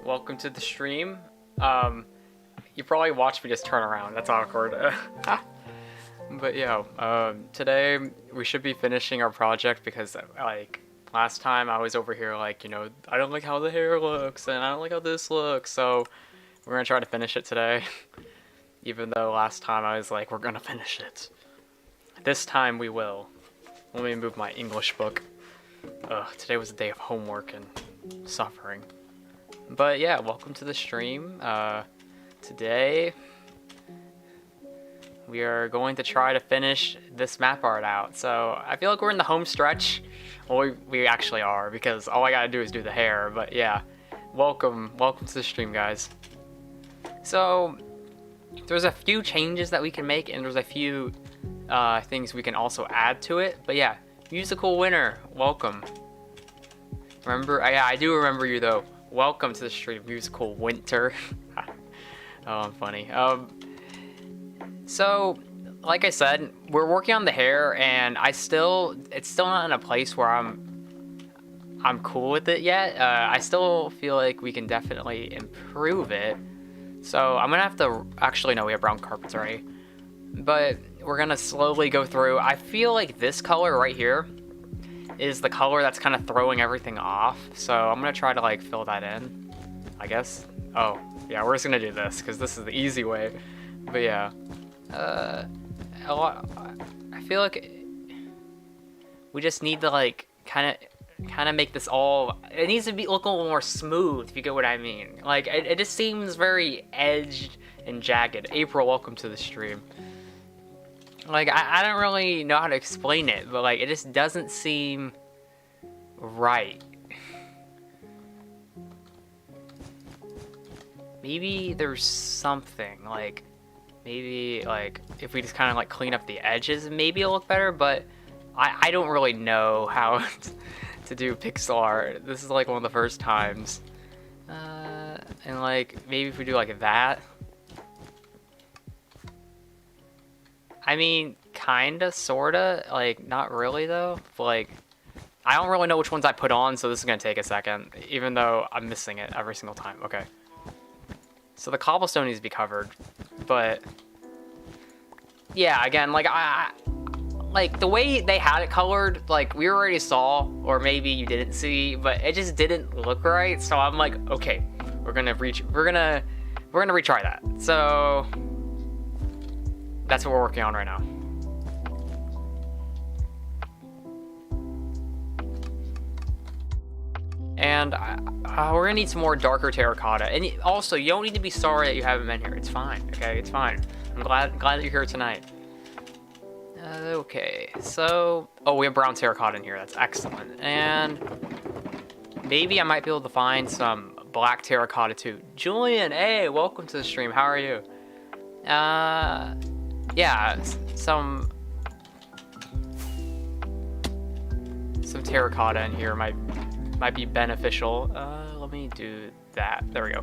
welcome to the stream. You probably watched me just turn around. That's awkward. But yeah, today we should be finishing our project because like last time I was over here like, I don't like how the hair looks and I don't like how this looks. So we're gonna try to finish it today. Even though last time I was like, we're gonna finish it. This time we will. Let me move my English book. Today was a day of homework and suffering. But yeah, welcome to the stream. Today we are going to try to finish this map art out. So I feel like we're in the home stretch. Well, we actually are, because all I gotta do is do the hair. But yeah, welcome to the stream, guys. So there's a few changes that we can make, and there's a few things we can also add to it. But yeah, musical winner, welcome. Remember, I do remember you though. Welcome to the stream, musical winter. Oh, I'm funny. So, like I said, we're working on the hair, and it's still not in a place where I'm cool with it yet. I still feel like we can definitely improve it. So I'm gonna have to, actually no, we have brown carpets already. But we're gonna slowly go through. I feel like this color right here is the color that's kind of throwing everything off. So I'm gonna try to like fill that in, I guess. Oh, yeah, we're just gonna do this because this is the easy way. But yeah, I feel like we just need to like kind of make this all, it needs to be look a little more smooth, if you get what I mean. Like it just seems very edged and jagged. April, welcome to the stream. Like I don't really know how to explain it, but like it just doesn't seem right. Maybe there's something like, maybe like if we just kind of like clean up the edges, maybe it'll look better. But I don't really know how to do pixel art. This is like one of the first times. And like maybe if we do like that. I mean, kinda, sorta, like not really though. But, like, I don't really know which ones I put on, so this is gonna take a second, even though I'm missing it every single time. Okay. So the cobblestone needs to be covered, but yeah, again, like like the way they had it colored, like we already saw, or maybe you didn't see, but it just didn't look right. So I'm like, okay, we're gonna retry that. So that's what we're working on right now. And we're gonna need some more darker terracotta. And also, you don't need to be sorry that you haven't been here. It's fine, okay? It's fine. I'm glad that you're here tonight. Okay, so... Oh, we have brown terracotta in here. That's excellent. And maybe I might be able to find some black terracotta too. Julian, hey, welcome to the stream. How are you? Yeah, some terracotta in here might be beneficial. Let me do that. There we go.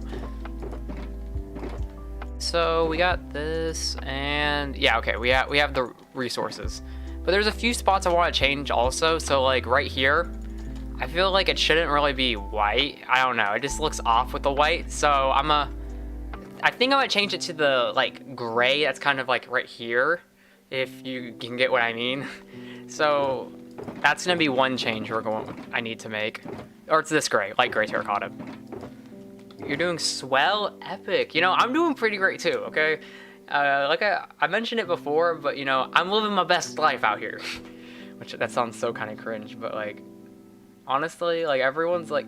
So we got this, and yeah, okay, we have the resources, but there's a few spots I want to change also. So like right here, I feel like it shouldn't really be white. I don't know, it just looks off with the white. So I think I might change it to the like gray that's kind of like right here, if you can get what I mean. So that's gonna be one change I need to make. Or it's this gray, light gray terracotta. You're doing swell, epic. I'm doing pretty great too, okay? Like I mentioned it before, but I'm living my best life out here. Which, that sounds so kind of cringe, but like, honestly, like everyone's like,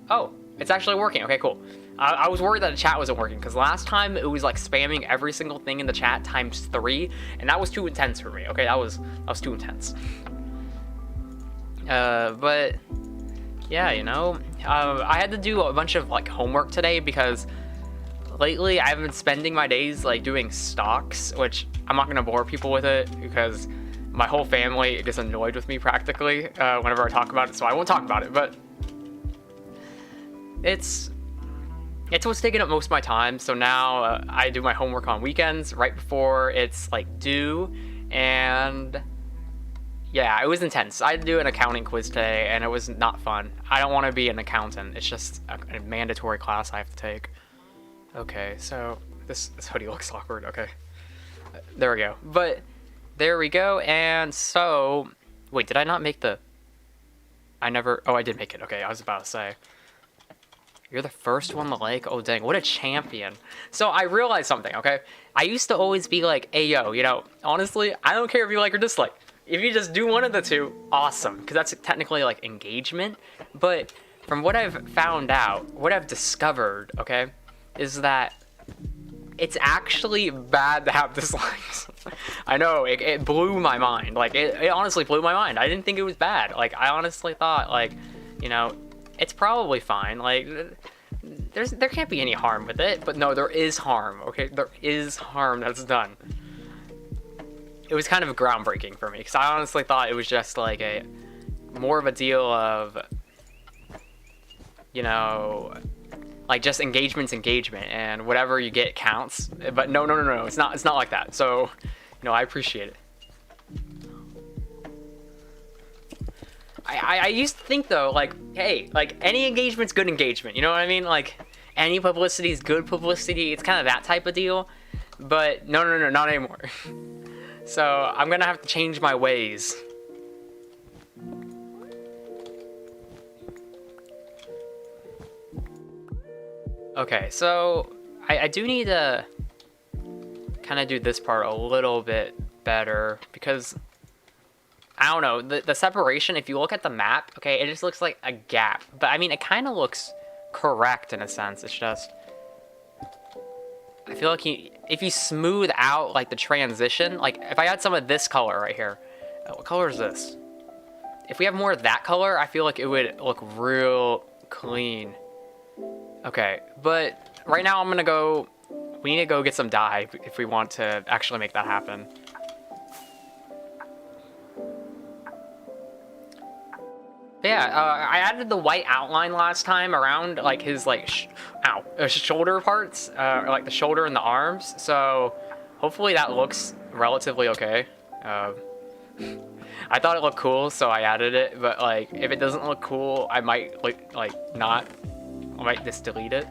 oh, it's actually working, okay, cool. I was worried that the chat wasn't working, because last time it was like spamming every single thing in the chat ×3, and that was too intense for me, okay? That was too intense. But yeah, I had to do a bunch of like homework today because lately I've been spending my days like doing stocks, which I'm not gonna bore people with it because my whole family gets annoyed with me practically whenever I talk about it, so I won't talk about it. But it's what's taking up most of my time. So now I do my homework on weekends right before it's like due, and Yeah, it was intense. I had to do an accounting quiz today, and it was not fun. I don't want to be an accountant. It's just a mandatory class I have to take. Okay, so this hoodie looks awkward. Okay, there we go. But there we go. And so, wait, did I not make the? I never. Oh, I did make it. Okay, I was about to say. You're the first one to like? Oh, dang, what a champion. So I realized something, okay? I used to always be like, hey, yo, you know, honestly, I don't care if you like or dislike. If you just do one of the two, awesome, because that's technically like engagement. But from what I've found out, what I've discovered, okay, is that it's actually bad to have dislikes. I know, it blew my mind. Like, it honestly blew my mind. I didn't think it was bad. Like, I honestly thought, like, you know, it's probably fine. Like, there can't be any harm with it. But no, there is harm, okay? There is harm that's done. It was kind of groundbreaking for me, because I honestly thought it was just, like, more of a deal of, you know, like, just engagement's engagement, and whatever you get counts. But no, it's not like that. So, you know, I appreciate it. I used to think, though, like, hey, like, any engagement's good engagement, you know what I mean? Like, any publicity is good publicity. It's kind of that type of deal. But no, not anymore. So I'm gonna have to change my ways. Okay, so I do need to kind of do this part a little bit better, because I don't know, the separation, if you look at the map, okay, it just looks like a gap. But I mean, it kind of looks correct in a sense. It's just, I feel like if you smooth out like the transition, like if I had some of this color right here, what color is this? If we have more of that color, I feel like it would look real clean. Okay, but right now I'm gonna go, we need to go get some dye if we want to actually make that happen. But yeah, I added the white outline last time around like his like shoulder parts, or like the shoulder and the arms. So hopefully that looks relatively okay. I thought it looked cool, so I added it. But like, if it doesn't look cool, I might not. I might just delete it.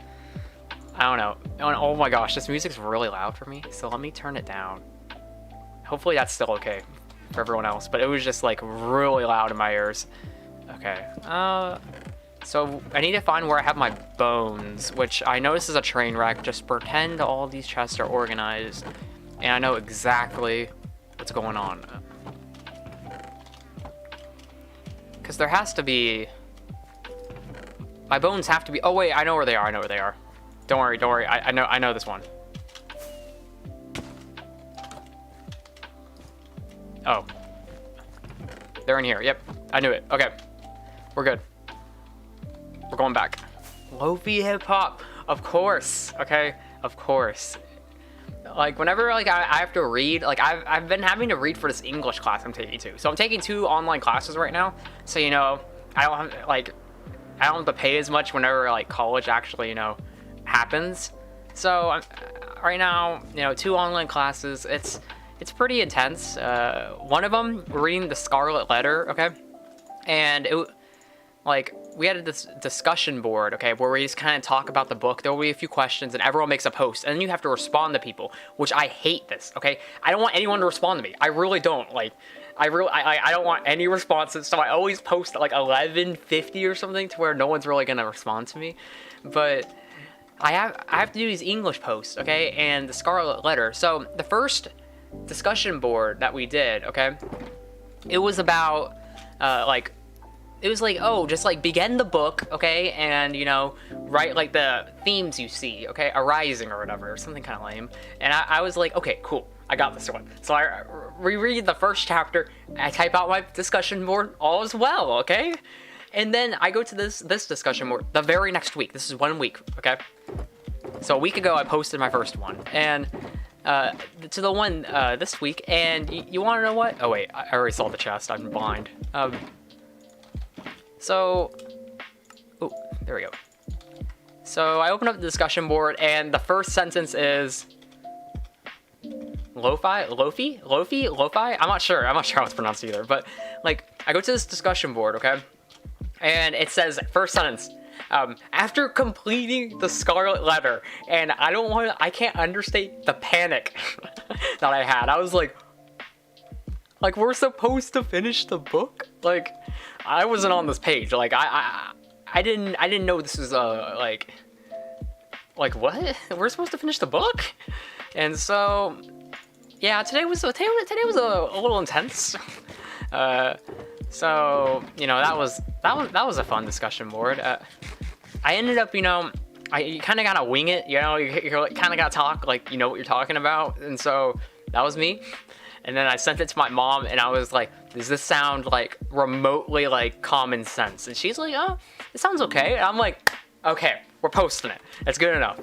I don't know. Oh my gosh, this music's really loud for me. So let me turn it down. Hopefully that's still okay for everyone else. But it was just like really loud in my ears. Okay, so I need to find where I have my bones, which I know this is a train wreck. Just pretend all these chests are organized, and I know exactly what's going on. Because there has to be... My bones have to be... Oh wait, I know where they are, Don't worry, I know this one. Oh. They're in here, yep, I knew it, okay. We're good. We're going back. Lo-fi hip-hop, of course, okay? Of course. Like, whenever, like, I have to read, like, I've been having to read for this English class I'm taking too. So I'm taking 2 online classes right now. So, you know, I don't have to pay as much whenever, like, college actually, you know, happens. So, right now, you know, 2 online classes, it's pretty intense. One of them, we're reading The Scarlet Letter, okay? And like, we had this discussion board, okay, where we just kind of talk about the book. There will be a few questions, and everyone makes a post, and then you have to respond to people, which I hate this, okay? I don't want anyone to respond to me. I really don't. Like, I don't want any responses, so I always post at like 11:50 or something to where no one's really gonna respond to me. But I have to do these English posts, okay, and the Scarlet Letter. So the first discussion board that we did, okay, it was about oh, just like begin the book, okay, and you know, write like the themes you see, okay, arising or whatever, or something kind of lame. And I was like, okay, cool, I got this one. So I reread the first chapter, I type out my discussion board, all is well, okay. And then I go to this discussion board the very next week. This is 1 week, okay. So a week ago I posted my first one, and to the one this week, and you want to know what? Oh wait, I already saw the chest. I'm blind. So, oh, there we go. So I open up the discussion board, and the first sentence is, Lo-fi? I'm not sure how it's pronounced either, but like I go to this discussion board, okay? And it says, first sentence, after completing the Scarlet Letter, and I can't understate the panic that I had. I was like, we're supposed to finish the book? Like, I wasn't on this page. Like, I didn't know this was, like, what? We're supposed to finish the book? And so, yeah, today was a little intense. So, you know, that was a fun discussion board. I ended up, you know, you kind of gotta wing it, you know, you kind of gotta talk like you know what you're talking about, and so that was me. And then I sent it to my mom, and I was like, does this sound like remotely like common sense? And she's like, oh, it sounds okay. And I'm like, okay, we're posting it. It's good enough.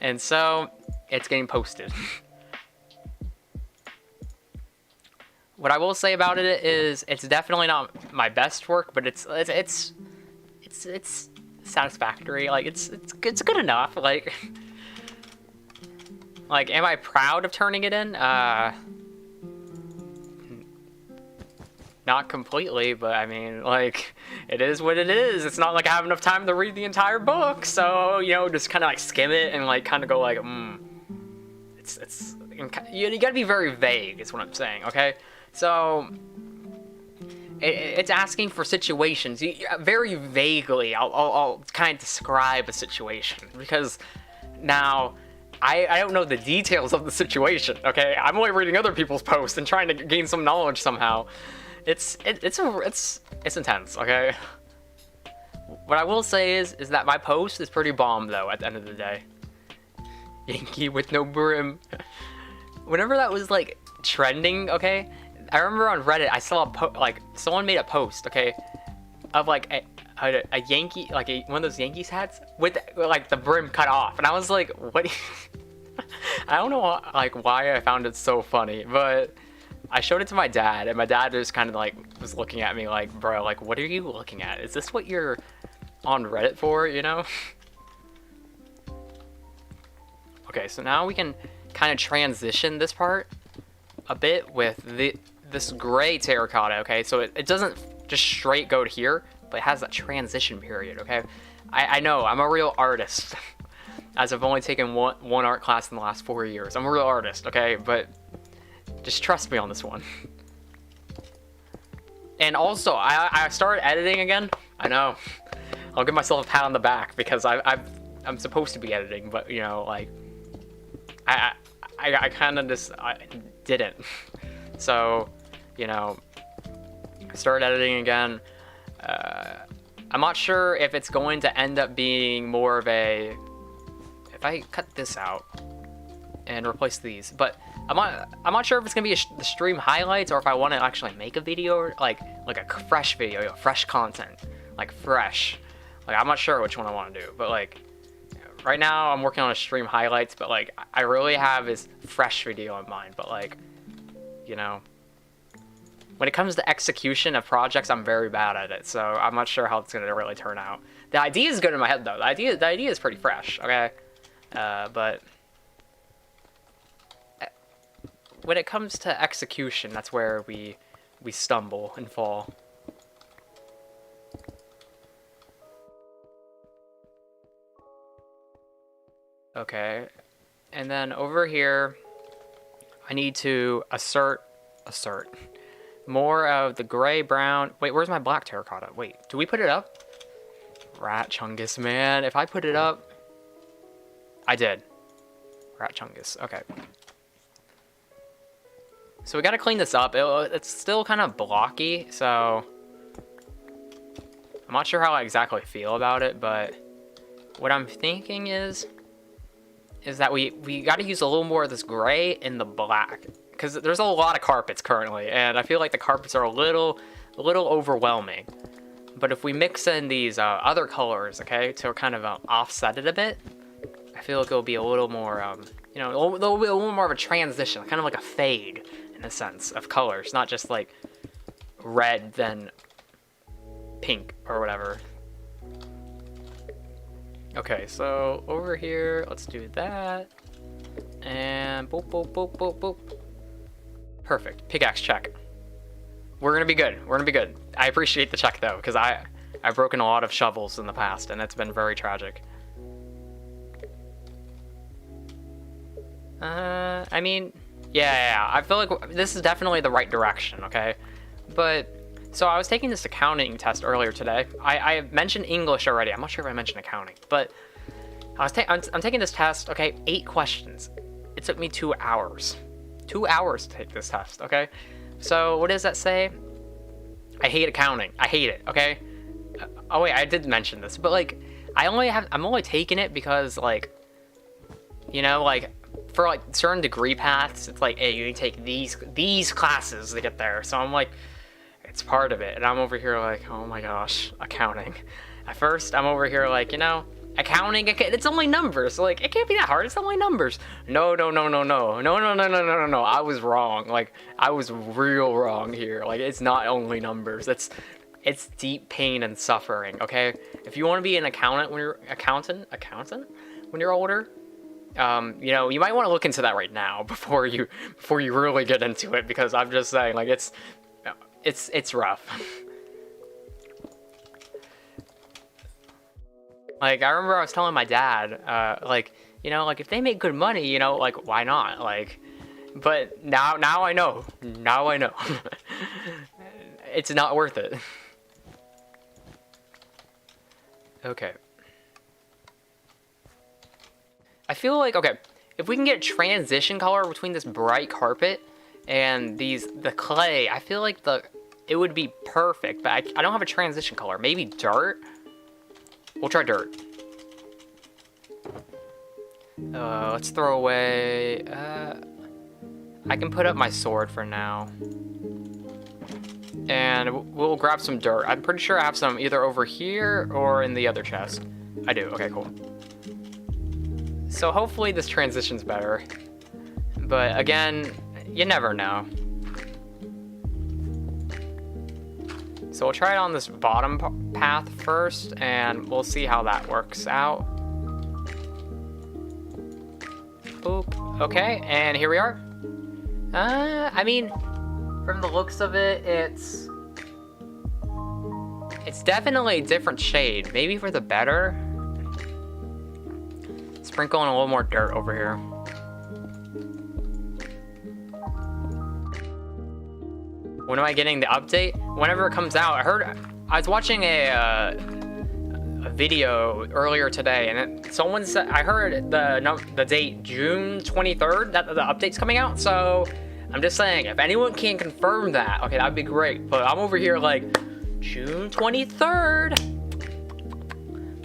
And so it's getting posted. What I will say about it is it's definitely not my best work, but it's satisfactory. Like it's good enough. Like am I proud of turning it in? Not completely, but I mean, like, it is what it is. It's not like I have enough time to read the entire book, so, you know, just kind of like skim it and like kind of go like, you gotta be very vague is what I'm saying, okay? So it's asking for situations. Very vaguely, I'll kind of describe a situation, because now I don't know the details of the situation, okay? I'm only reading other people's posts and trying to gain some knowledge somehow. It's intense, okay? What I will say is that my post is pretty bomb though at the end of the day. Yankee with no brim. Whenever that was like trending, okay? I remember on Reddit I saw someone made a post, okay, of like a Yankee, like one of those Yankees hats with like the brim cut off, and I was like, what? I don't know like why I found it so funny, but I showed it to my dad, and my dad just kind of like was looking at me like, bro, like what are you looking at? Is this what you're on Reddit for, you know? Okay, so now we can kind of transition this part a bit with this gray terracotta, okay? So it doesn't just straight go to here, but it has that transition period, okay? I know, I'm a real artist. As I've only taken one art class in the last 4 years. I'm a real artist, okay? But just trust me on this one. And also, I started editing again. I know. I'll give myself a pat on the back because I'm supposed to be editing, but you know, like I kind of just didn't. So, you know, I started editing again. I'm not sure if it's going to end up being more of a, if I cut this out and replace these, but I'm not sure if it's gonna be the stream highlights or if I want to actually make a video, like a fresh video, fresh content, like fresh. Like I'm not sure which one I want to do, but like right now I'm working on a stream highlights, but like I really have this fresh video in mind. But like, you know, when it comes to execution of projects, I'm very bad at it, so I'm not sure how it's gonna really turn out. The idea is good in my head though. The idea is pretty fresh, okay? But when it comes to execution, that's where we stumble and fall. Okay, and then over here, I need to assert more of the gray brown. Wait, where's my black terracotta? Wait, do we put it up? Rat Chungus, man. If I put it up, I did. Rat Chungus. Okay. So we gotta clean this up. It's still kind of blocky, so I'm not sure how I exactly feel about it, but what I'm thinking is that we gotta use a little more of this gray in the black, because there's a lot of carpets currently, and I feel like the carpets are a little overwhelming. But if we mix in these other colors, okay, to kind of offset it a bit, I feel like it'll be a little more, you know, there'll be a little more of a transition, kind of like a fade in a sense of colors, not just like red then pink or whatever. Okay, so over here, let's do that, and boop boop boop boop boop. Perfect. Pickaxe check. We're gonna be good. We're gonna be good. I appreciate the check though, because I've broken a lot of shovels in the past, and it's been very tragic. I mean, yeah, I feel like this is definitely the right direction, okay? But, so I was taking this accounting test earlier today. I mentioned English already. I'm not sure if I mentioned accounting, but I'm taking this test, okay? 8 questions. It took me 2 hours. 2 hours to take this test, okay? So, what does that say? I hate accounting. I hate it, okay? Oh wait, I did mention this, but like, I'm only taking it because like, you know, like, for like certain degree paths, it's like, hey, you take these classes to get there. So I'm like, it's part of it. And I'm over here like, oh my gosh, accounting. At first, I'm over here like, you know, accounting, it's only numbers. So like, it can't be that hard. It's only numbers. No. I was wrong. Like, I was real wrong here. Like, it's not only numbers. It's deep pain and suffering. Okay. If you want to be an accountant when you're when you're older, you know, you might want to look into that right now before you really get into it, because I'm just saying, like, it's rough. Like, I remember I was telling my dad, like, you know, like, if they make good money, you know, like, why not? Like, but now I know. Now I know. It's not worth it. Okay. I feel like, okay, if we can get transition color between this bright carpet and the clay, I feel like it would be perfect, but I don't have a transition color. Maybe dirt? We'll try dirt. Let's throw away, I can put up my sword for now. And we'll grab some dirt. I'm pretty sure I have some either over here or in the other chest. I do, okay, cool. So hopefully this transition's better. But again, you never know. So we'll try it on this bottom path first, and we'll see how that works out. Boop. Okay, and here we are. I mean, from the looks of it, it's definitely a different shade. Maybe for the better. Sprinkle in a little more dirt over here. When am I getting the update? Whenever it comes out. I was watching a video earlier today, and someone said, I heard the date June 23rd that the update's coming out. So I'm just saying, if anyone can confirm that, okay, that'd be great. But I'm over here like, June 23rd.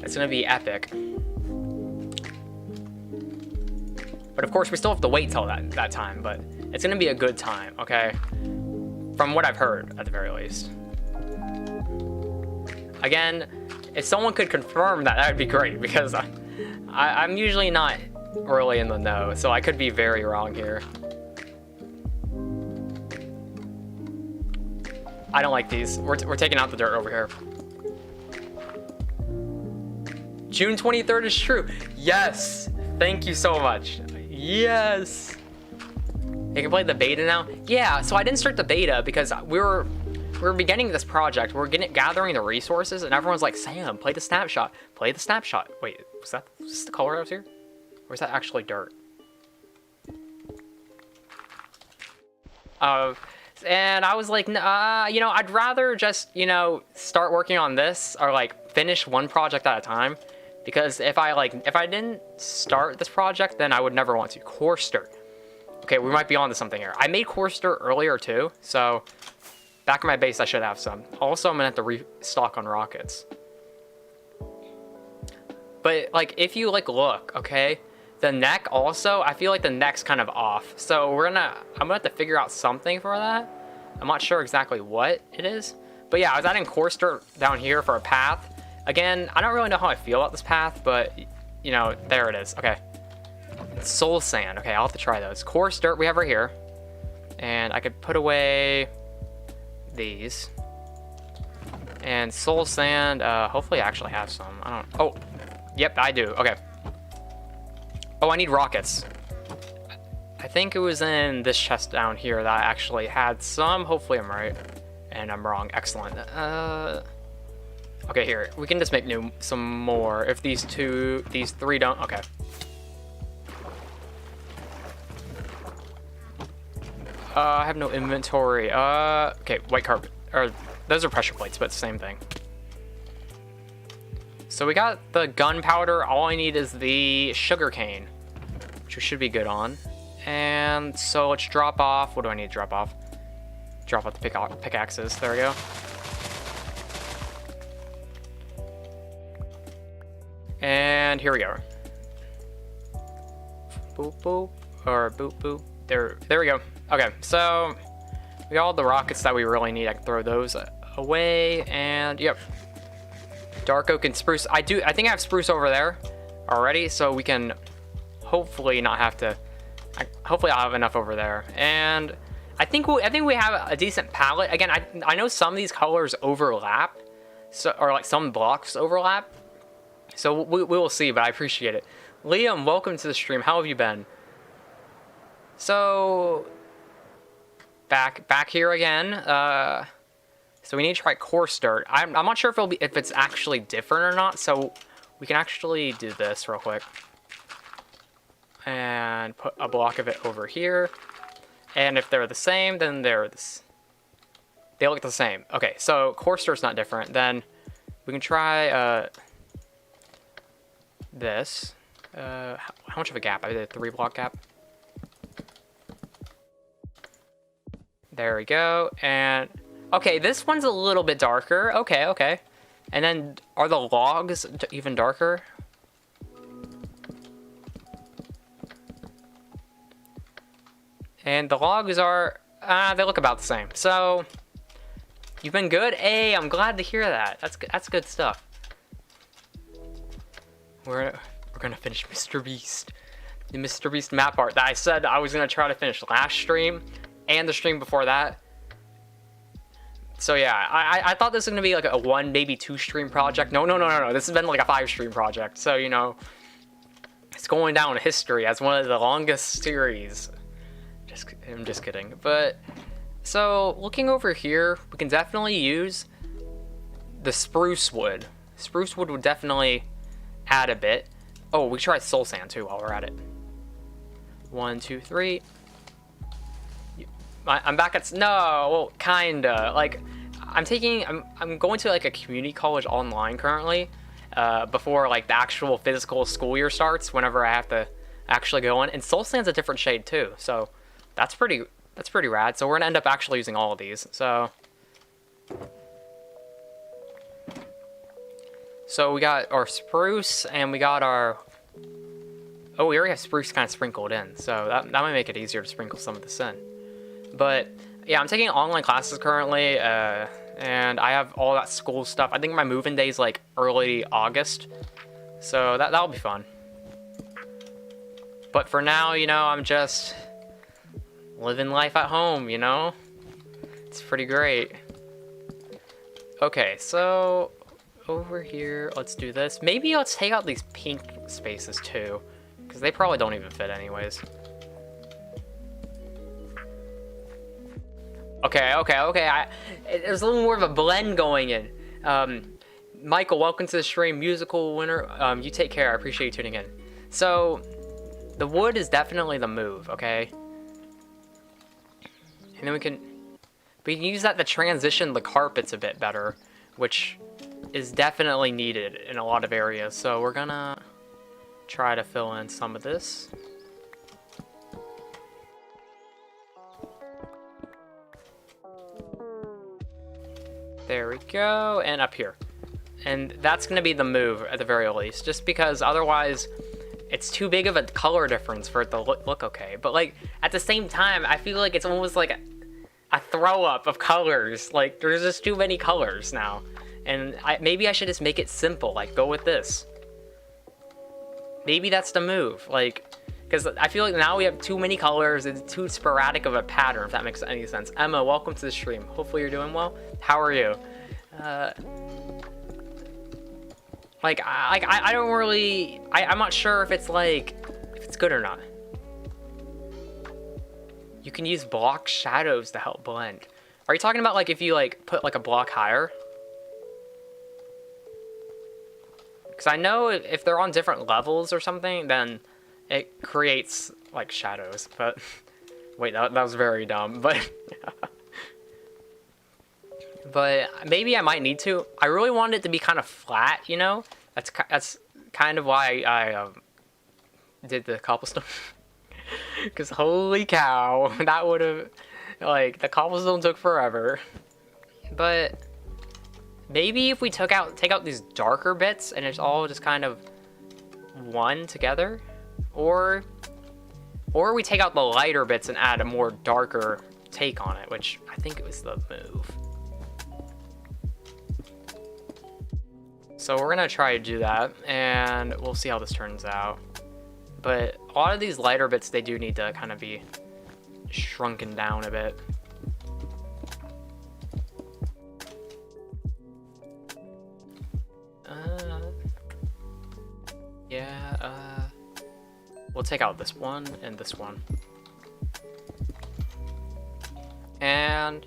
It's gonna be epic. But of course, we still have to wait till that time, but it's gonna be a good time, okay? From what I've heard, at the very least. Again, if someone could confirm that, that would be great, because I'm usually not really in the know, so I could be very wrong here. I don't like these. We're taking out the dirt over here. June 23rd is true. Yes! Thank you so much. Yes! You can play the beta now? Yeah, so I didn't start the beta because we were beginning this project. We're gathering the resources, and everyone's like, Sam, play the snapshot. Play the snapshot. Wait, was this the color out here? Or is that actually dirt? And I was like, you know, I'd rather just, you know, start working on this, or like finish one project at a time. Because if I didn't start this project, then I would never want to. Coarse dirt. Okay, we might be onto something here. I made coarse dirt earlier too, so back in my base I should have some. Also, I'm gonna have to restock on rockets. But like, if you like look, okay, the neck also, I feel like the neck's kind of off. So I'm gonna have to figure out something for that. I'm not sure exactly what it is. But yeah, I was adding coarse dirt down here for a path. Again, I don't really know how I feel about this path, but you know, there it is. Okay. Soul sand. Okay, I'll have to try those. Coarse dirt we have right here. And I could put away these. And soul sand, hopefully I actually have some. I don't, oh, yep, I do. Okay. Oh, I need rockets. I think it was in this chest down here that I actually had some. Hopefully I'm right. And I'm wrong. Excellent. Okay, here. We can just make some more. If these three don't... Okay. I have no inventory. Okay, white carpet. Or, those are pressure plates, but it's the same thing. So we got the gunpowder. All I need is the sugarcane, which we should be good on. And so let's drop off. What do I need to drop off? Drop off the pickaxes. There we go. And here we go. Boop, boop. Or boop, boop. There we go. Okay, so we got all the rockets that we really need. I can throw those away. And, yep. Dark oak and spruce. I think I have spruce over there already, so we can hopefully not have to. Hopefully I'll have enough over there. And I think we have a decent palette. Again, I know some of these colors overlap, so or like some blocks overlap. So we will see, but I appreciate it. Liam, welcome to the stream. How have you been? So back here again. So we need to try coarse dirt. I'm not sure if it's actually different or not. So we can actually do this real quick and put a block of it over here. And if they're the same, then they look the same. Okay, so coarse dirt's not different. Then we can try this. How much of a gap? I did a 3-block gap. There we go. And okay, this one's a little bit darker. Okay. And then are the logs even darker? And the logs are, they look about the same. So you've been good. Hey, I'm glad to hear that. That's good stuff. We're gonna finish Mr. Beast. The Mr. Beast map art that I said I was gonna try to finish last stream and the stream before that. So yeah, I thought this was gonna be like a 1, maybe 2 stream project. No. This has been like a 5 stream project. So you know, it's going down in history as one of the longest series. I'm just kidding. But so looking over here, we can definitely use the spruce wood. Spruce wood would definitely add a bit. Oh, we try soul sand too while we're at it. 1, 2, 3. I'm back at, no, well, kinda. Like, I'm going to like a community college online currently, before like the actual physical school year starts, whenever I have to actually go in. And soul sand's a different shade too, so that's pretty rad. So we're gonna end up actually using all of these. So we got our spruce and we got our, oh, we already have spruce kind of sprinkled in, so that might make it easier to sprinkle some of this in. But yeah, I'm taking online classes currently, and I have all that school stuff. I think my move-in day is like early August, so that'll be fun. But for now, you know, I'm just living life at home, you know? It's pretty great. Okay, so over here, let's do this. Maybe let's take out these pink spaces too, because they probably don't even fit anyways. Okay. There's a little more of a blend going in. Michael, welcome to the stream. Musical winner. You take care. I appreciate you tuning in. So, the wood is definitely the move, okay? And then we can use that to transition the carpets a bit better, which is definitely needed in a lot of areas. So we're gonna try to fill in some of this. There we go, and up here. And that's gonna be the move at the very least, just because otherwise it's too big of a color difference for it to look okay. But like, at the same time, I feel like it's almost like a throw up of colors. Like, there's just too many colors now. And maybe I should just make it simple, like go with this. Maybe that's the move, like, because I feel like now we have too many colors, it's too sporadic of a pattern, if that makes any sense. Emma, welcome to the stream. Hopefully you're doing well. How are you? Like, I don't really, I'm not sure if it's like, if it's good or not. You can use block shadows to help blend. Are you talking about like if you like put like a block higher? Because I know if they're on different levels or something, then it creates like shadows. But wait, that was very dumb. But but maybe I might need to. I really want it to be kind of flat, you know. That's kind of why I did the cobblestone. Because holy cow, that would have, like, the cobblestone took forever. But maybe if we take out these darker bits and it's all just kind of one together, or we take out the lighter bits and add a more darker take on it, which I think it was the move. So we're gonna try to do that, and we'll see how this turns out. But a lot of these lighter bits, they do need to kind of be shrunken down a bit. We'll take out this one and this one. And,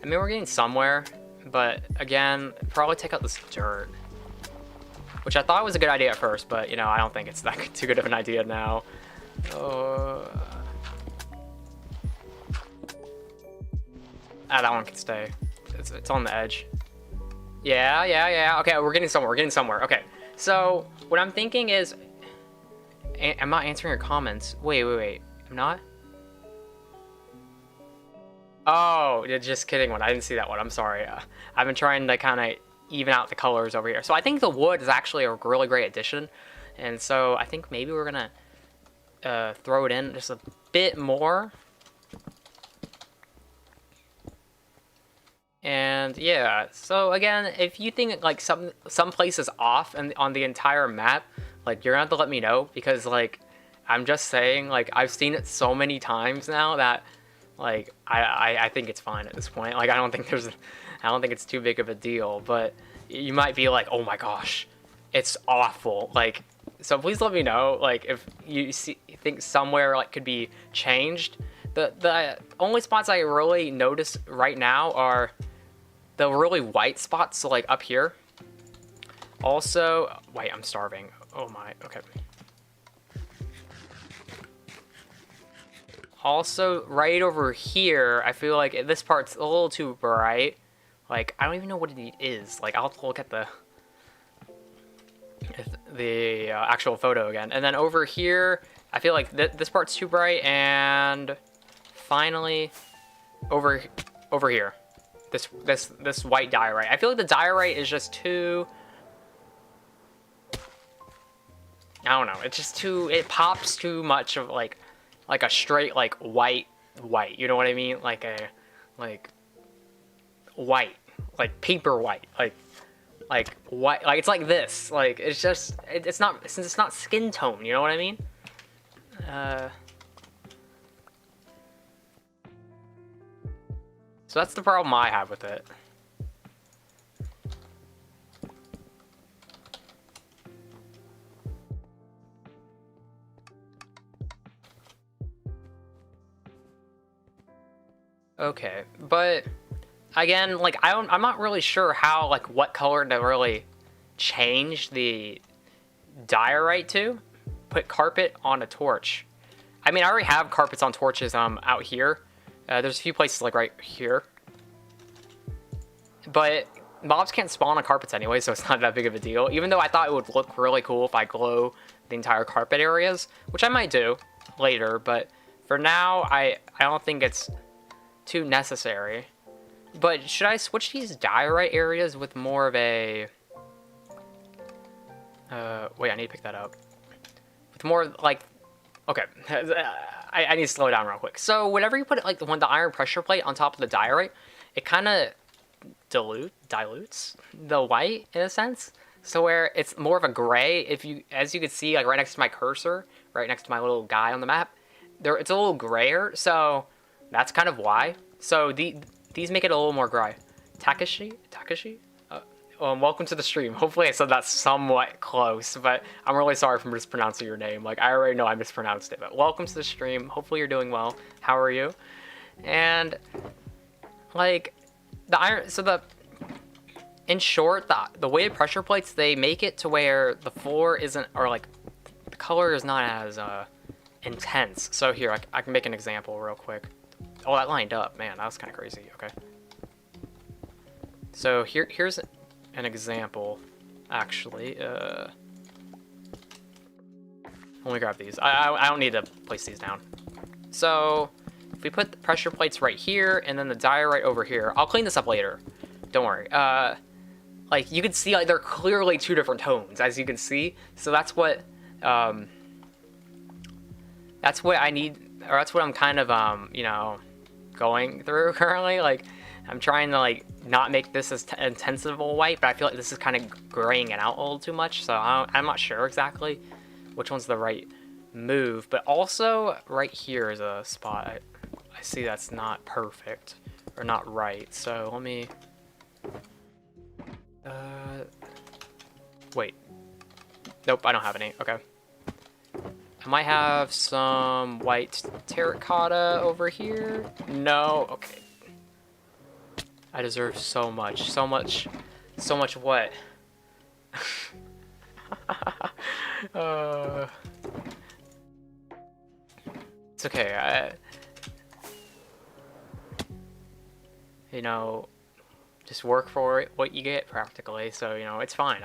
I mean, we're getting somewhere, but again, probably take out this dirt. Which I thought was a good idea at first, but, you know, I don't think it's that too good of an idea now. That one can stay. It's on the edge. Yeah. Okay, we're getting somewhere. Okay, so what I'm thinking is... I'm not answering your comments. Wait. I'm not? Oh, just kidding one. I didn't see that one. I'm sorry. I've been trying to kind of even out the colors over here. So I think the wood is actually a really great addition. And so I think maybe we're going to throw it in just a bit more. And yeah, so again, if you think like some place is off and on the entire map, like you're gonna have to let me know, because like I'm just saying, like I've seen it so many times now that like I think it's fine at this point. Like I don't think it's too big of a deal, but you might be like, oh my gosh, it's awful. Like, so please let me know, like if you think somewhere like could be changed. The only spots I really notice right now are the really white spots, so like up here. Also, wait, I'm starving. Oh my, okay. Also, right over here, I feel like this part's a little too bright. Like, I don't even know what it is. Like, I'll have to look at the actual photo again. And then over here, I feel like this part's too bright. And finally, over here, this white diorite. I feel like the diorite is just too... I don't know. It's just too... It pops too much of like a straight like white. You know what I mean? Like white, like paper white, like white. Like it's like this. Like it's just it's not, since it's not skin tone. You know what I mean? So that's the problem I have with it. Okay, but again, like I'm not really sure how, like what color to really change the diorite to. Put carpet on a torch. I mean, I already have carpets on torches out here. There's a few places like right here. But mobs can't spawn on carpets anyway, so it's not that big of a deal. Even though I thought it would look really cool if I glow the entire carpet areas, which I might do later, but for now, I don't think it's too necessary. But should I switch these diorite areas with more of a... wait, I need to pick that up. With more, like... Okay, I need to slow down real quick. So whenever you put like the iron pressure plate on top of the diorite, it kind of dilutes the white in a sense. So where it's more of a gray, as you can see, like right next to my cursor, right next to my little guy on the map, it's a little grayer. So that's kind of why. So these make it a little more gray. Takashi? welcome to the stream. Hopefully I said that somewhat close, but I'm really sorry for mispronouncing your name. Like, I already know I mispronounced it, but welcome to the stream. Hopefully you're doing well. How are you? And, like, in short, the weighted pressure plates, they make it to where the floor isn't, or like, the color is not as intense. So here, I can make an example real quick. Oh, that lined up, man, that was kind of crazy. Okay. So here's an example, actually. Let me grab these. I don't need to place these down. So if we put the pressure plates right here and then the dye right over here, I'll clean this up later. Don't worry. Like, you can see, like, they're clearly two different tones, as you can see. So that's what I need, or that's what I'm kind of, you know, going through currently. Like, I'm trying to, like, not make this as intensive a white, but I feel like this is kind of graying it out a little too much. So I'm not sure exactly which one's the right move. But also, right here is a spot I see that's not perfect, or not right. So let me... wait. Nope, I don't have any. Okay. I might have some white terracotta over here. No, okay. I deserve so much. So much what? It's okay. You know, just work for it, what you get practically. So, you know, it's fine.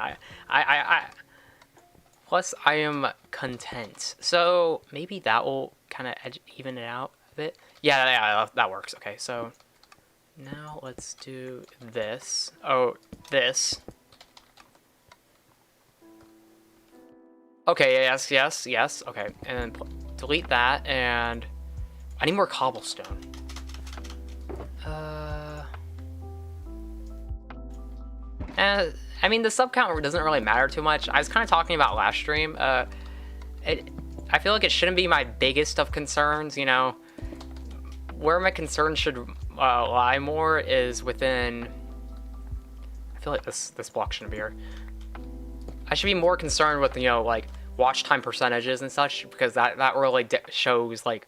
Plus, I am content. So maybe that will kind of even it out a bit. Yeah, that works. Okay, so now let's do this. Oh, this. Okay, yes. Okay, and then delete that, and I need more cobblestone. I mean, the sub count doesn't really matter too much. I was kind of talking about last stream. I feel like it shouldn't be my biggest of concerns, you know. Where my concerns should lie more is within... I feel like this block shouldn't be here. I should be more concerned with, you know, like, watch time percentages and such, because that really shows, like,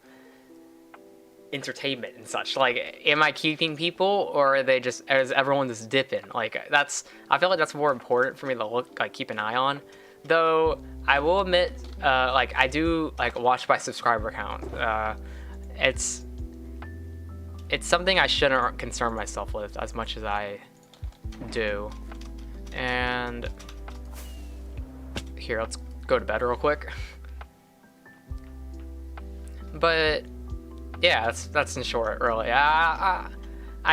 entertainment and such. Like, am I keeping people, or are they just, is everyone just dipping? Like, I feel like that's more important for me to keep an eye on. Though I will admit, like, I do like watch by subscriber count. It's something I shouldn't concern myself with as much as I do. And here, let's go to bed real quick. But yeah, that's in short, really. I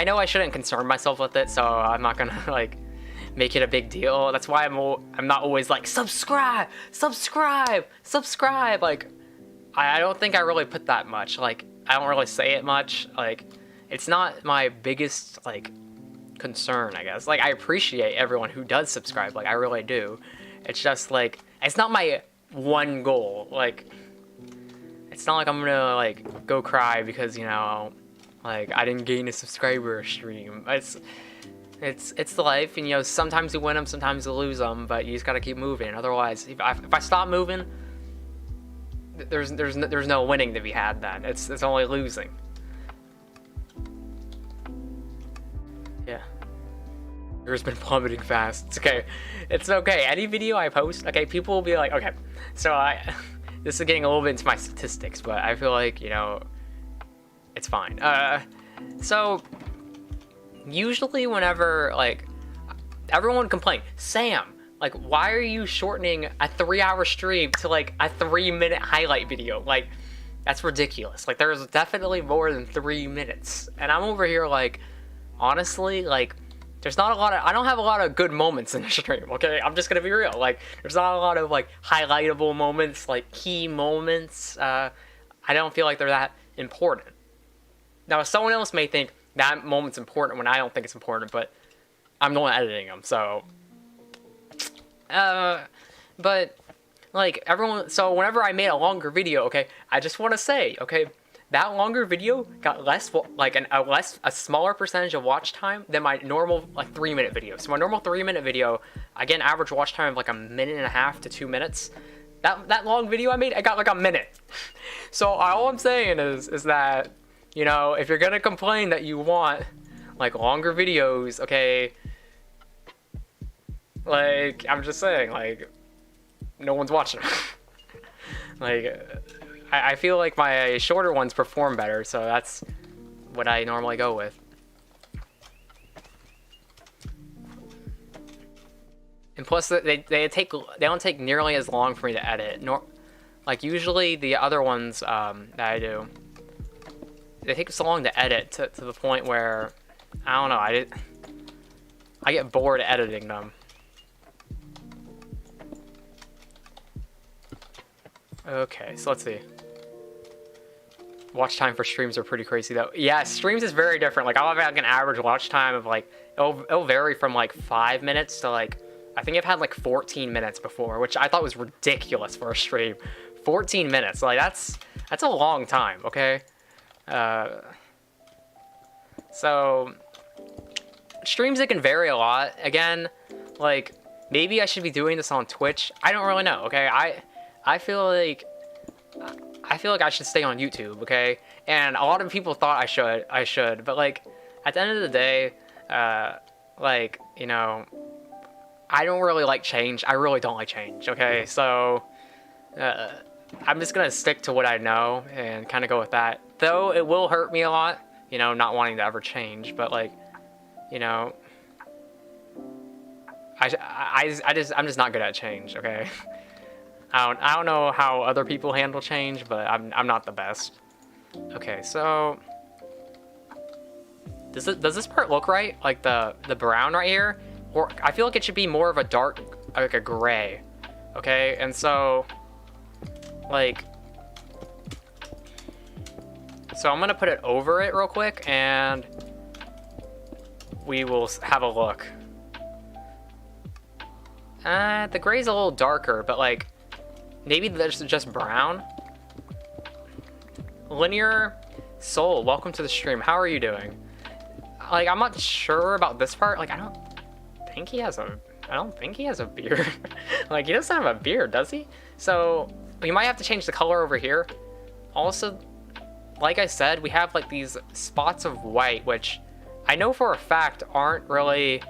know I shouldn't concern myself with it, so I'm not gonna like make it a big deal. That's why I'm not always like subscribe. Like, I don't think I really put that much. Like, I don't really say it much. Like, it's not my biggest like concern, I guess. Like, I appreciate everyone who does subscribe. Like, I really do. It's just like, it's not my one goal. Like, it's not like I'm gonna like go cry because, you know, like, I didn't gain a subscriber stream. It's the life, and, you know, sometimes you win them, sometimes you lose them, but you just gotta keep moving. Otherwise, if I stop moving, there's no winning to be had. Then it's only losing. Yeah, yours been plummeting fast. It's okay. It's okay. Any video I post, okay, people will be like, okay, so this is getting a little bit into my statistics, but I feel like, you know, it's fine. So usually whenever, like, everyone complain, Sam, like, why are you shortening a 3-hour stream to like a 3-minute highlight video? Like, that's ridiculous. Like, there's definitely more than 3 minutes. And I'm over here like, honestly, like, there's not a lot of, I don't have a lot of good moments in the stream, okay? I'm just gonna be real. Like, there's not a lot of like highlightable moments, like key moments. I don't feel like they're that important. Now, someone else may think that moment's important when I don't think it's important, but I'm the one editing them, so. But, like, everyone, so whenever I made a longer video, okay, I just want to say, okay, that longer video got less, like a smaller percentage of watch time than my normal like 3-minute video. So my normal 3-minute video, I get an average watch time of like 1.5 to 2 minutes. That long video I made, I got like a minute. So all I'm saying is that, you know, if you're gonna complain that you want like longer videos, okay, like I'm just saying, like no one's watching them. Like I feel like my shorter ones perform better, so that's what I normally go with. And plus, they don't take nearly as long for me to edit. Like usually the other ones that I do, they take so long to edit to the point where I don't know. I get bored editing them. Okay, so let's see. Watch time for streams are pretty crazy though. Yeah, streams is very different. Like I'll have like an average watch time of like it'll vary from like 5 minutes to like, I think I've had like 14 minutes before, which I thought was ridiculous for a stream. 14 minutes, like that's a long time, okay? So streams, it can vary a lot. Again, like maybe I should be doing this on Twitch. I don't really know, okay? I feel like I should stay on YouTube, okay? And a lot of people thought I should, but like at the end of the day, like, you know, I don't really like change. I really don't like change, okay? So I'm just gonna stick to what I know and kind of go with that. Though it will hurt me a lot, you know, not wanting to ever change, but like, you know, I'm just not good at change, okay? I don't know how other people handle change, but I'm not the best. Okay, so does this part look right? Like the brown right here? Or I feel like it should be more of a dark, like a gray. Okay, and so like, so I'm gonna put it over it real quick and we will have a look. The gray's a little darker, but like, maybe that's just brown. Linear Soul, welcome to the stream. How are you doing? Like, I'm not sure about this part. Like, I don't think he has a beard. Like, he doesn't have a beard, does he? So we might have to change the color over here. Also, like I said, we have like these spots of white, which I know for a fact aren't really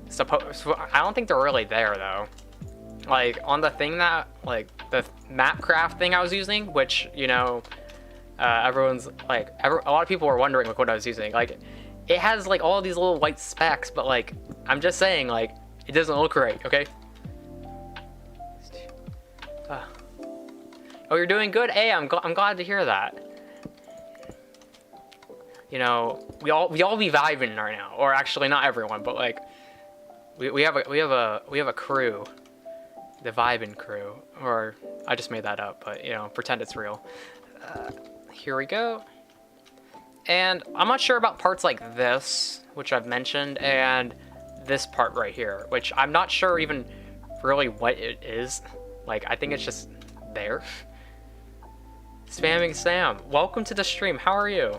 supposed. I don't think they're really there though. Like on the thing that, like the map craft thing I was using, which, you know, everyone's like, a lot of people were wondering like what I was using. Like, it has like all these little white specks, but like, I'm just saying, like, it doesn't look right, okay? Oh, you're doing good? Hey, I'm glad to hear that. You know, we all be vibing right now, or actually not everyone, but like, we have a crew. The Vibin' crew, or I just made that up, but you know, pretend it's real. Here we go. And I'm not sure about parts like this, which I've mentioned, and this part right here, which I'm not sure even really what it is. Like, I think it's just there. Spamming Sam, welcome to the stream. How are you?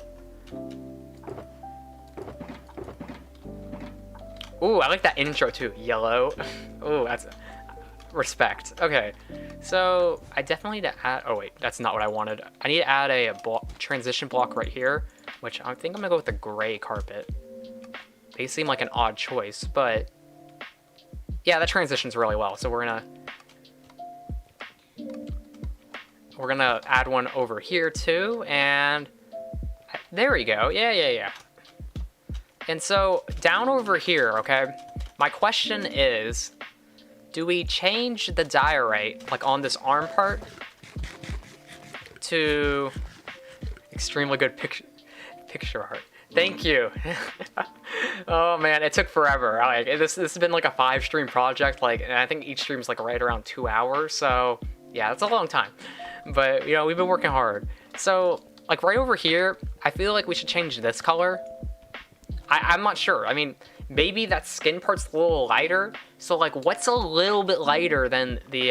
Ooh, I like that intro too. Yellow. Ooh, that's respect. Okay, so I definitely need to add, oh wait, that's not what I wanted. I need to add a transition block right here, which I think I'm gonna go with the gray carpet. They seem like an odd choice, but yeah, that transitions really well. So we're gonna add one over here too, and there we go. Yeah. And so down over here, okay, my question is, do we change the diorite, like on this arm part, to extremely good picture art? Thank you. Oh man, it took forever. Like, this has been like a 5-stream project, like, and I think each stream's like right around 2 hours. So yeah, it's a long time. But you know, we've been working hard. So like right over here, I feel like we should change this color. I'm not sure. I mean, maybe that skin part's a little lighter. So like, what's a little bit lighter than the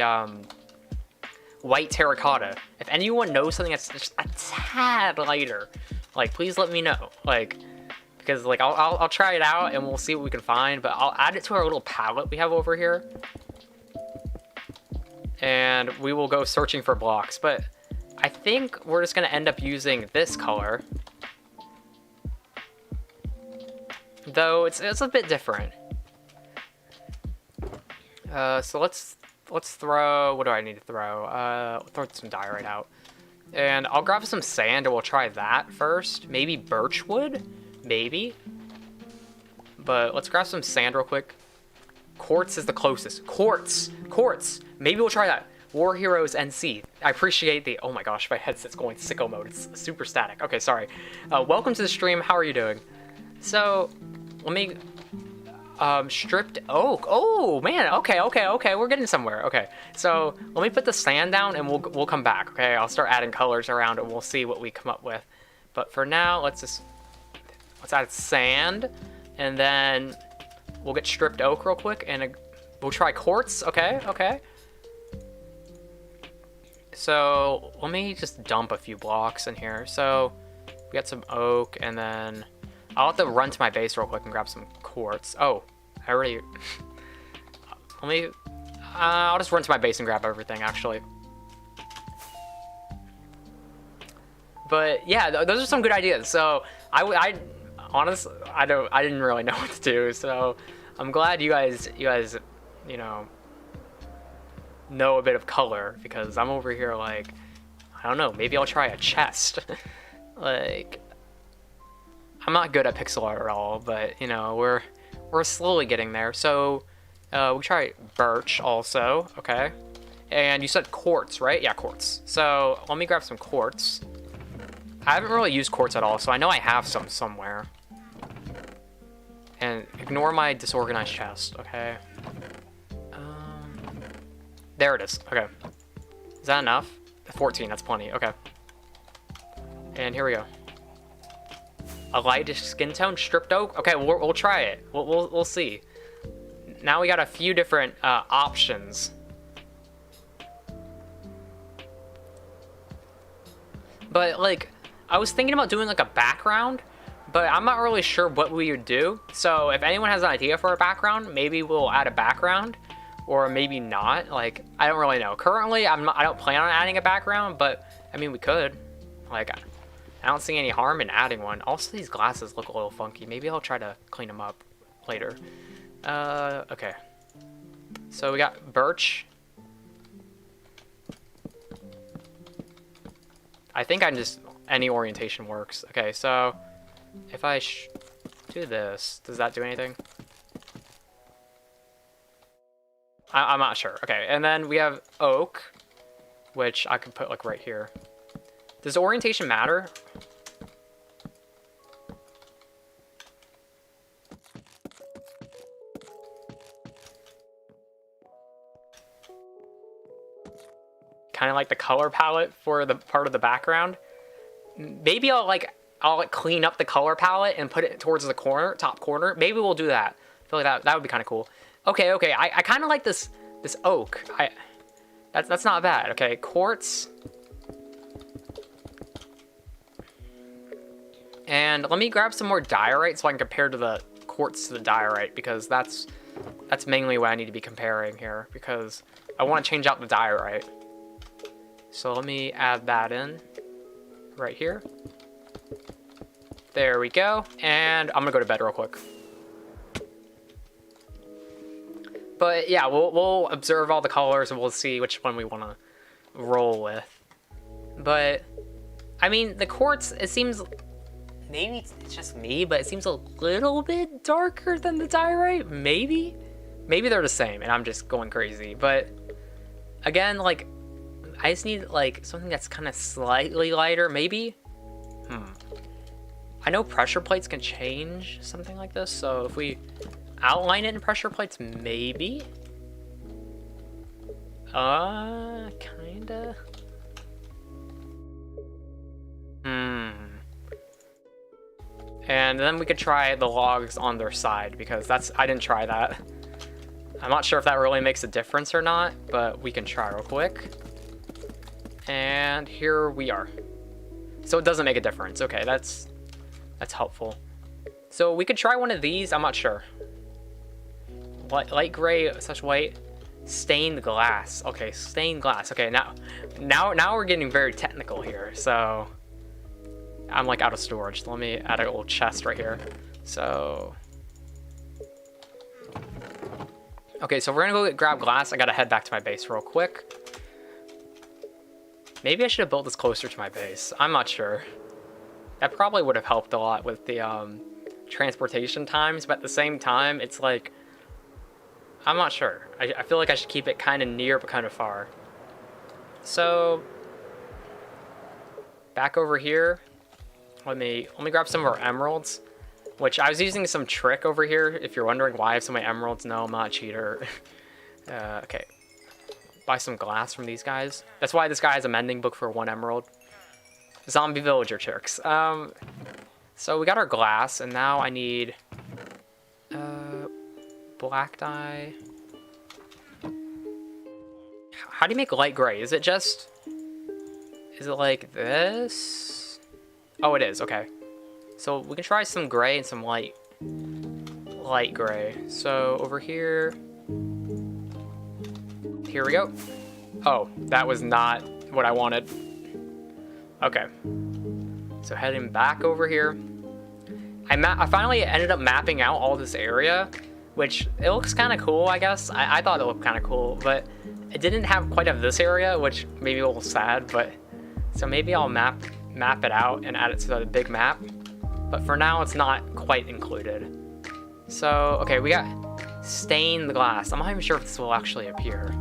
white terracotta. If anyone knows something that's just a tad lighter, like, please let me know. Like, because like I'll try it out and we'll see what we can find. But I'll add it to our little palette we have over here, and we will go searching for blocks. But I think we're just gonna end up using this color, though it's a bit different. So let's throw, what do I need to throw? Throw some diorite out. And I'll grab some sand and we'll try that first. Maybe birchwood? Maybe. But let's grab some sand real quick. Quartz is the closest. Quartz! Quartz! Maybe we'll try that. War Heroes NC. I appreciate the, oh my gosh, my headset's going sicko mode. It's super static. Okay, sorry. Welcome to the stream. How are you doing? So, let me... stripped oak. Oh man, okay, we're getting somewhere. Okay, so let me put the sand down and we'll come back. Okay, I'll start adding colors around and we'll see what we come up with. But for now, let's add sand, and then we'll get stripped oak real quick, and we'll try quartz. Okay. So let me just dump a few blocks in here. So we got some oak, and then I'll have to run to my base real quick and grab some quartz. Oh, I already... Let me... I'll just run to my base and grab everything, actually. But yeah, those are some good ideas. So I honestly, I didn't really know what to do. So I'm glad you guys, you know a bit of color, because I'm over here like, I don't know, maybe I'll try a chest. Like, I'm not good at pixel art at all, but you know, we're slowly getting there. So we try birch also. Okay, and you said quartz, right? Yeah, quartz. So let me grab some quartz. I haven't really used quartz at all, so I know I have some somewhere. And ignore my disorganized chest. Okay, there it is. Okay, is that enough? 14, that's plenty. Okay, and here we go. A lightish skin tone, stripped oak. Okay, we'll try it. We'll see. Now we got a few different options. But like, I was thinking about doing like a background, but I'm not really sure what we would do. So if anyone has an idea for a background, maybe we'll add a background, or maybe not. Like, I don't really know. Currently, I don't plan on adding a background, but I mean, we could. Like, I don't see any harm in adding one. Also, these glasses look a little funky. Maybe I'll try to clean them up later. Okay. So we got birch. I think any orientation works. Okay, so if I do this, does that do anything? I'm not sure. Okay, and then we have oak, which I could put like right here. Does orientation matter? Kind of like the color palette for the part of the background. Maybe I'll clean up the color palette and put it towards the corner, top corner. Maybe we'll do that. I feel like that would be kind of cool. Okay. I kind of like this oak. That's not bad. Okay, quartz. And let me grab some more diorite so I can compare to the quartz to the diorite, because that's mainly what I need to be comparing here, because I want to change out the diorite. So let me add that in right here. There we go. And I'm gonna go to bed real quick. But yeah, we'll observe all the colors and we'll see which one we want to roll with. But I mean, the quartz, it seems, maybe it's just me, but it seems a little bit darker than the diorite. Maybe they're the same and I'm just going crazy. But again, like, I just need like something that's kind of slightly lighter, maybe. I know pressure plates can change something like this, so if we outline it in pressure plates, maybe. Kinda. And then we could try the logs on their side, because I didn't try that. I'm not sure if that really makes a difference or not, but we can try real quick. And here we are. So it doesn't make a difference. Okay, that's helpful. So we could try one of these. I'm not sure. Light gray / white. Stained glass. Okay, stained glass. Okay, now we're getting very technical here. So I'm like out of storage. Let me add a little chest right here. So okay, so we're gonna go grab glass. I gotta head back to my base real quick. Maybe I should have built this closer to my base. I'm not sure. That probably would have helped a lot with the transportation times, but at the same time, it's like, I'm not sure. I feel like I should keep it kind of near, but kind of far. So, back over here, let me grab some of our emeralds, which I was using some trick over here. If you're wondering why I have so many emeralds, no, I'm not a cheater. Okay. Buy some glass from these guys. That's why this guy has a mending book for 1 emerald. Zombie villager tricks. So we got our glass, and now I need black dye. How do you make light gray? Is it like this? Oh, it is. Okay. So we can try some gray and some light gray. So over here. Here we go. Oh, that was not what I wanted. Okay. So heading back over here. I finally ended up mapping out all this area, which it looks kind of cool, I guess. I thought it looked kind of cool, but it didn't have quite of this area, which made me a little sad, but so maybe I'll map it out and add it to the big map. But for now, it's not quite included. So, okay, we got stained glass. I'm not even sure if this will actually appear.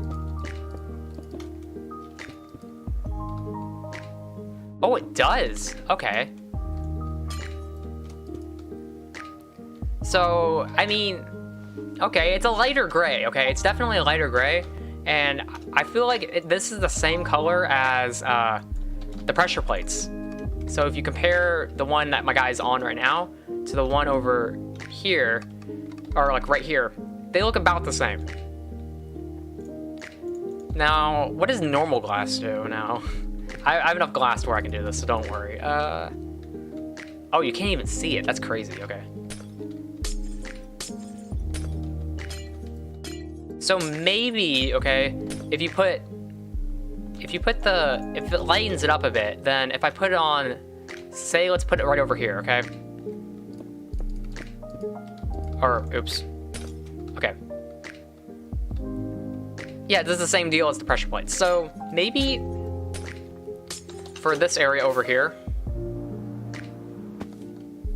Oh, it does. Okay. So, I mean, okay, it's a lighter gray. Okay, it's definitely a lighter gray. And I feel like this is the same color as the pressure plates. So if you compare the one that my guy's on right now to the one over here, or like right here, they look about the same. Now, what does normal glass do now? I have enough glass where I can do this, so don't worry. Oh, you can't even see it. That's crazy. Okay. So maybe, okay, if it lightens it up a bit, then if I put it on, say, let's put it right over here, okay? Or, oops. Okay. Yeah, this is the same deal as the pressure plates. So maybe for this area over here.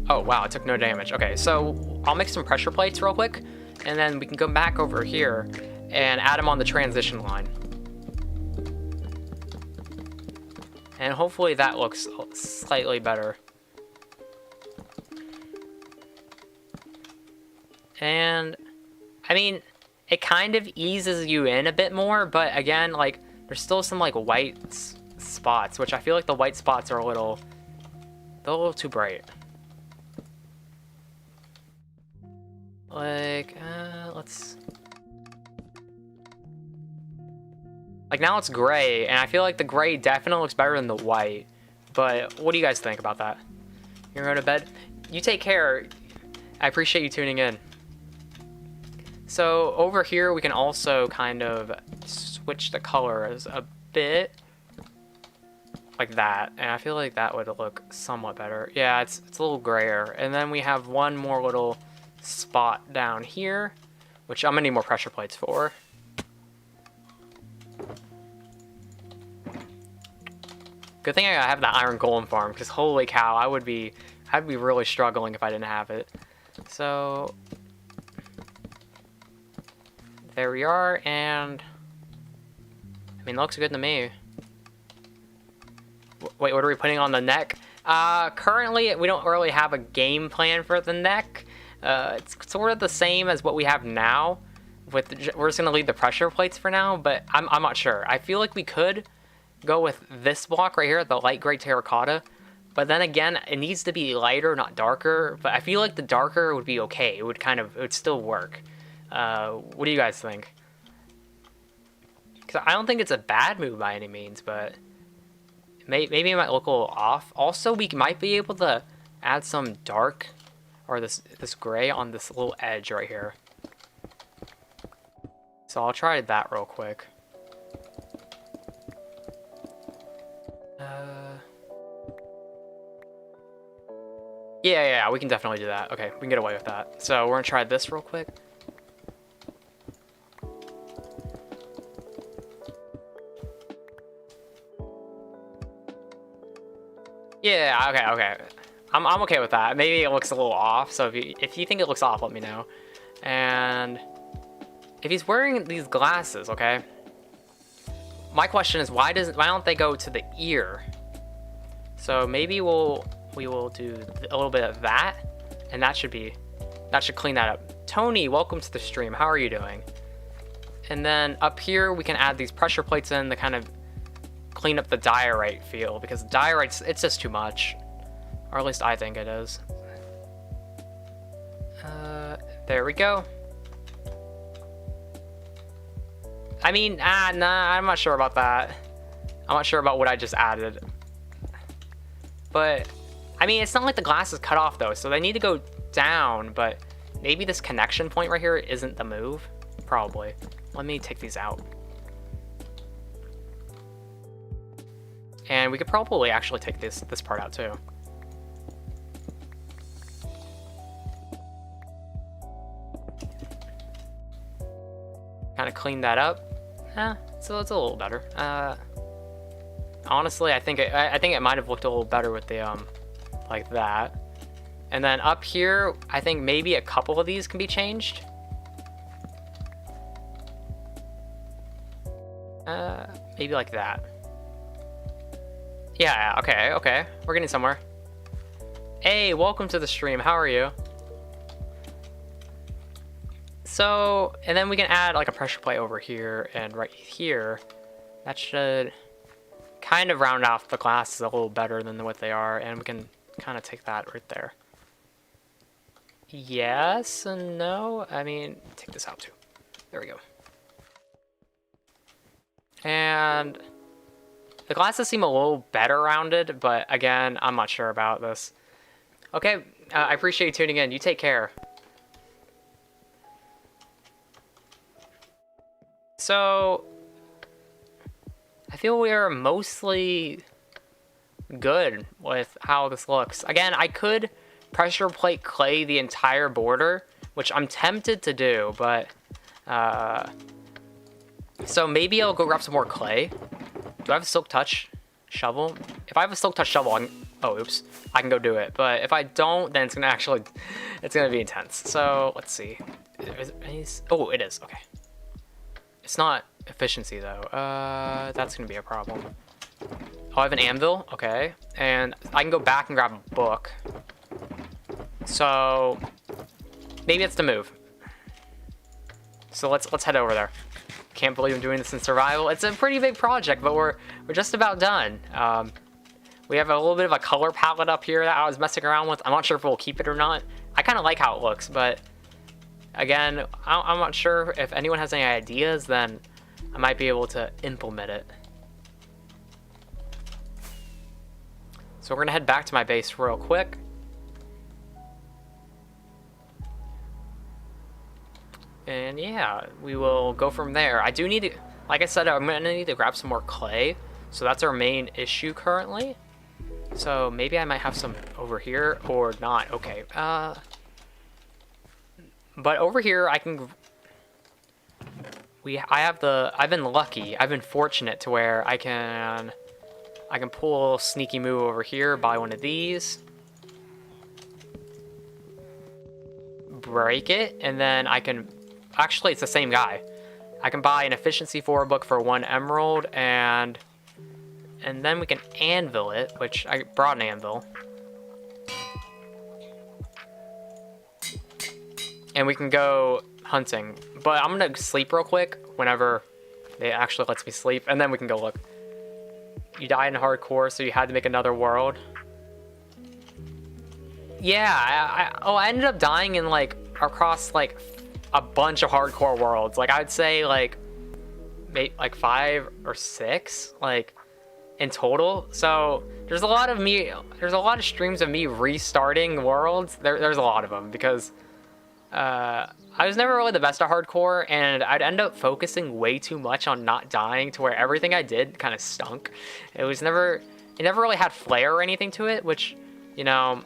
Oh, wow, it took no damage. Okay, so I'll make some pressure plates real quick, and then we can go back over here and add them on the transition line. And hopefully that looks slightly better. And, I mean, it kind of eases you in a bit more, but again, like, there's still some, like, white spots, which I feel like the white spots are a little too bright. Like, let's... Like, now it's gray, and I feel like the gray definitely looks better than the white. But what do you guys think about that? You're going to bed? You take care. I appreciate you tuning in. So, over here, we can also kind of switch the colors a bit. Like that. And I feel like that would look somewhat better. Yeah, it's a little grayer. And then we have one more little spot down here, which I'm going to need more pressure plates for. Good thing I have the iron golem farm, because holy cow, I'd be really struggling if I didn't have it. So there we are, and I mean, it looks good to me. Wait, what are we putting on the neck? Currently, we don't really have a game plan for the neck. It's sort of the same as what we have now. We're just gonna leave the pressure plates for now, but I'm not sure. I feel like we could go with this block right here, the light gray terracotta, but then again, it needs to be lighter, not darker. But I feel like the darker would be okay. It would still work. What do you guys think? Because I don't think it's a bad move by any means, but maybe it might look a little off. Also, we might be able to add some dark or this gray on this little edge right here. So I'll try that real quick. Yeah, we can definitely do that. Okay, we can get away with that. So we're gonna try this real quick. Yeah, okay. I'm okay with that. Maybe it looks a little off, so if you think it looks off, let me know. And if he's wearing these glasses, okay? My question is why don't they go to the ear? So maybe we will do a little bit of that, and that should clean that up. Tony, welcome to the stream. How are you doing? And then up here we can add these pressure plates in to kind of clean up the diorite feel, because diorite, it's just too much, or at least I think it is. There we go. I mean, nah, I'm not sure about that. I'm not sure about what I just added. But, I mean, it's not like the glass is cut off though, so they need to go down, but maybe this connection point right here isn't the move. Probably. Let me take these out. And we could probably actually take this part out too. Kind of clean that up. So it's a little better. Honestly, I think it might have looked a little better with the like that. And then up here, I think maybe a couple of these can be changed. Maybe like that. Yeah, okay. We're getting somewhere. Hey, welcome to the stream. How are you? So, and then we can add like a pressure plate over here and right here. That should kind of round off the glasses a little better than what they are, and we can kind of take that right there. Yes and no. I mean, take this out too. There we go. And the glasses seem a little better rounded, but again, I'm not sure about this. Okay, I appreciate you tuning in. You take care. So, I feel we are mostly good with how this looks. Again, I could pressure plate clay the entire border, which I'm tempted to do, but so maybe I'll go grab some more clay. Do I have a silk touch shovel? If I have a silk touch shovel, I can go do it. But if I don't, then it's gonna be intense. So let's see. Oh, it is. Okay. It's not efficiency though. That's gonna be a problem. Oh, I have an anvil. Okay, and I can go back and grab a book. So maybe it's the move. So let's head over there. Can't believe I'm doing this in survival. It's a pretty big project, but we're just about done. We have a little bit of a color palette up here that I was messing around with. I'm not sure if we'll keep it or not. I kind of like how it looks, but again, I'm not sure if anyone has any ideas, then I might be able to implement it. So we're gonna head back to my base real quick. And yeah, we will go from there. I do need to, like I said, I'm gonna need to grab some more clay. So that's our main issue currently. So maybe I might have some over here or not. Okay. But over here I can. I've been lucky. I've been fortunate to where I can pull a little sneaky move over here. Buy one of these. Break it, and then I can. Actually, it's the same guy. I can buy an efficiency 4 book for 1 emerald, and then we can anvil it, which I brought an anvil. And we can go hunting. But I'm gonna sleep real quick whenever it actually lets me sleep, and then we can go look. You died in hardcore, so you had to make another world. Yeah, I ended up dying in across a bunch of hardcore worlds. I'd say like 5 or 6. in total. So there's a lot of streams of me restarting worlds. There's a lot of them because I was never really the best at hardcore, and I'd end up focusing way too much on not dying to where everything I did kind of stunk. It never really had flair or anything to it, which, you know,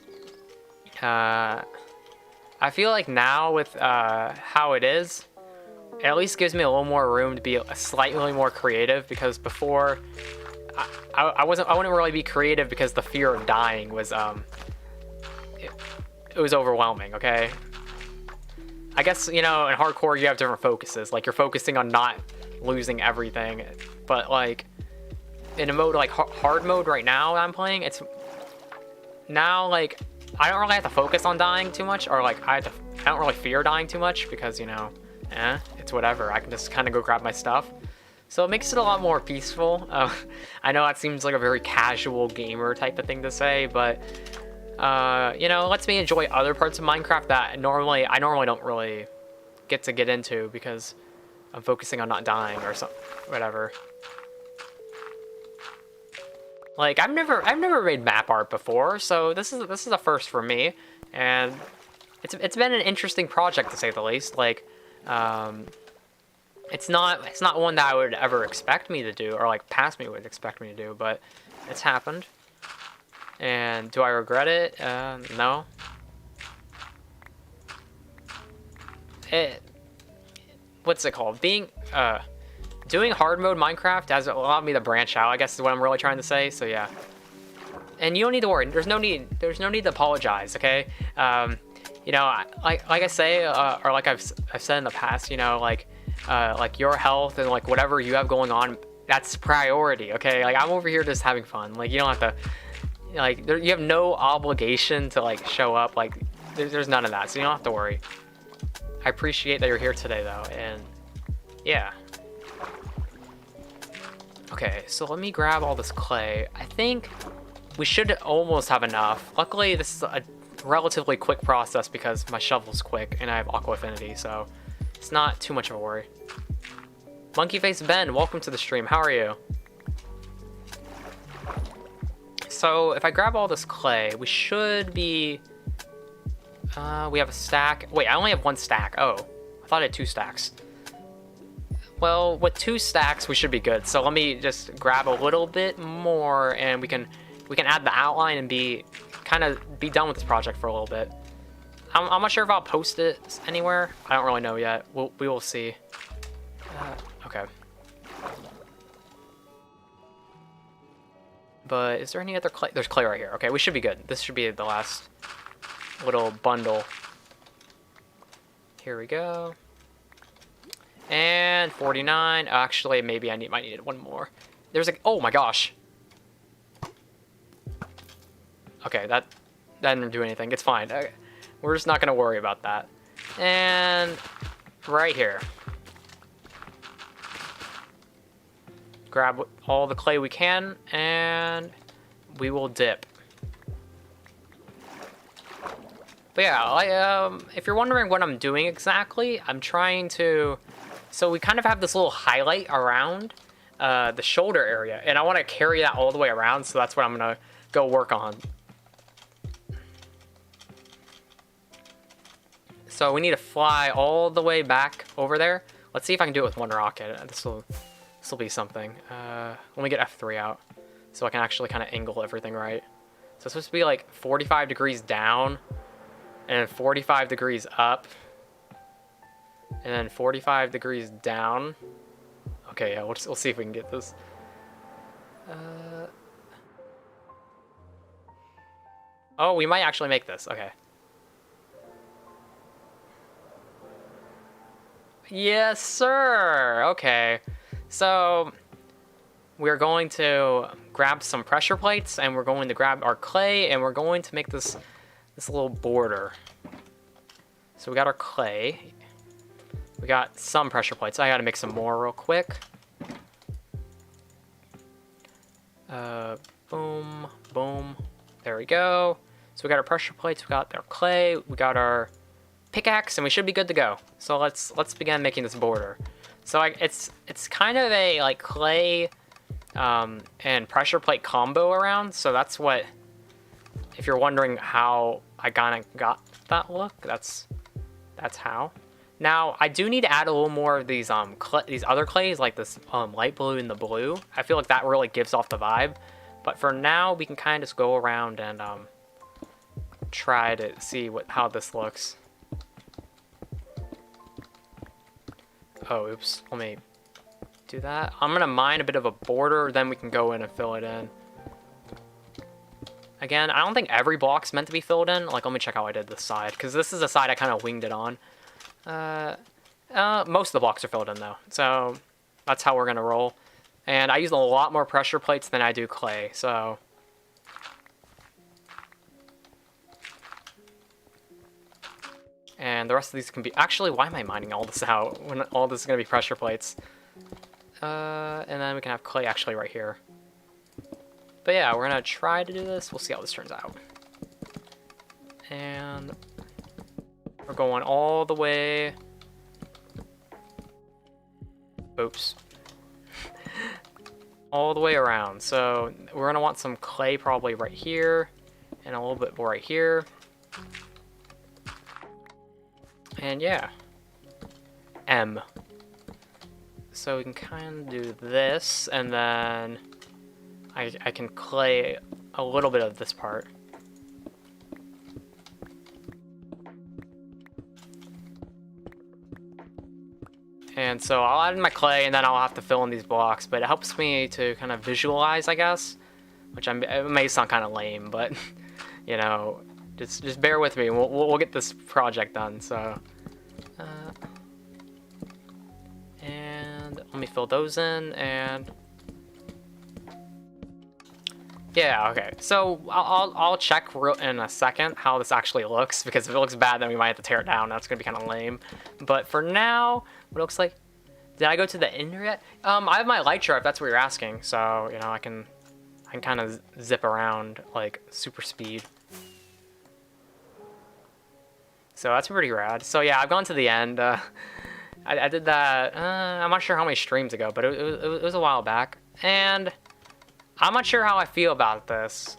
I feel like now with how it is, it at least gives me a little more room to be slightly more creative, because before I wouldn't really be creative because the fear of dying was it was overwhelming. Okay, I guess, you know, in hardcore you have different focuses, like you're focusing on not losing everything, but like in a mode like hard mode right now that I'm playing, it's now like I don't really have to focus on dying too much, or like I don't really fear dying too much, because, you know, it's whatever. I can just kind of go grab my stuff. So it makes it a lot more peaceful. I know that seems like a very casual gamer type of thing to say, but you know, it lets me enjoy other parts of Minecraft that I normally don't really get into because I'm focusing on not dying or something, whatever. Like I've never made map art before, so this is a first for me, and it's been an interesting project to say the least. Like it's not one that I would ever expect me to do, or like past me would expect me to do, but it's happened. And do I regret it? No. What's it called? Doing hard mode Minecraft has allowed me to branch out, I guess is what I'm really trying to say. So yeah. And you don't need to worry. There's no need to apologize. Okay. You know, like I say, or like I've said in the past, you know, like your health and like whatever you have going on, that's priority. Okay. Like I'm over here just having fun. Like you don't have to. Like you have no obligation to like show up. Like there's none of that, so you don't have to worry. I appreciate that you're here today though, and yeah. Okay, so let me grab all this clay. I think we should almost have enough. Luckily this is a relatively quick process because my shovel's quick and I have aqua affinity, so it's not too much of a worry. Monkey Face Ben, welcome to the stream. How are you? So if I grab all this clay, we should be, we have a stack. Wait, I only have one stack. Oh, I thought I had 2 stacks. Well, with 2 stacks, we should be good. So let me just grab a little bit more, and we can add the outline and be done with this project for a little bit. I'm not sure if I'll post it anywhere. I don't really know yet. We will see. Okay. But is there any other clay? There's clay right here. Okay, we should be good. This should be the last little bundle. Here we go. And 49. Actually, maybe I might need one more. There's a, oh my gosh. Okay, that didn't do anything. It's fine. We're just not gonna worry about that. And right here. Grab all the clay we can, and we will dip. But yeah, if you're wondering what I'm doing exactly, I'm trying to... So we kind of have this little highlight around the shoulder area, and I want to carry that all the way around, so that's what I'm going to go work on. So we need to fly all the way back over there. Let's see if I can do it with one rocket. This will be something. Let me get F3 out so I can actually kind of angle everything right. So it's supposed to be like 45 degrees down and 45 degrees up and then 45 degrees down. Okay, yeah, we'll see if we can get this. Oh, we might actually make this. Okay. Yes, sir. Okay. So we're going to grab some pressure plates, and we're going to grab our clay, and we're going to make this little border. So we got our clay. We got some pressure plates. I gotta make some more real quick. Boom, boom. There we go. So we got our pressure plates, we got our clay, we got our pickaxe, and we should be good to go. So let's begin making this border. So it's kind of a like clay and pressure plate combo around. So that's what, if you're wondering how I kind of got that look, that's how. Now I do need to add a little more of these these other clays, like this light blue and the blue. I feel like that really gives off the vibe. But for now, we can kind of just go around and try to see how this looks. Oh, oops. Let me do that. I'm gonna mine a bit of a border, then we can go in and fill it in. Again, I don't think every block's meant to be filled in. Like, let me check how I did this side, because this is a side I kind of winged it on. Most of the blocks are filled in though, so that's how we're gonna roll. And I use a lot more pressure plates than I do clay, so. And the rest of these can be, actually, why am I mining all this out when all this is gonna be pressure plates? And then we can have clay actually right here. But yeah, we're gonna try to do this. We'll see how this turns out. And we're going all the way. Oops. All the way around. So we're gonna want some clay probably right here, and a little bit more right here. And yeah, M. So we can kind of do this, and then I can clay a little bit of this part. And so I'll add in my clay, and then I'll have to fill in these blocks, but it helps me to kind of visualize, I guess, which it may sound kind of lame, but you know, just bear with me. We'll get this project done. So, and let me fill those in, and yeah, okay. So I'll check in a second how this actually looks, because if it looks bad, then we might have to tear it down. That's gonna be kind of lame. But for now, what it looks like. Did I go to the ender yet? I have my light if that's what you're asking. So you know, I can kind of zip around like super speed. So that's pretty rad. So yeah, I've gone to the end. I did that. I'm not sure how many streams ago, but it was a while back, and I'm not sure how I feel about this.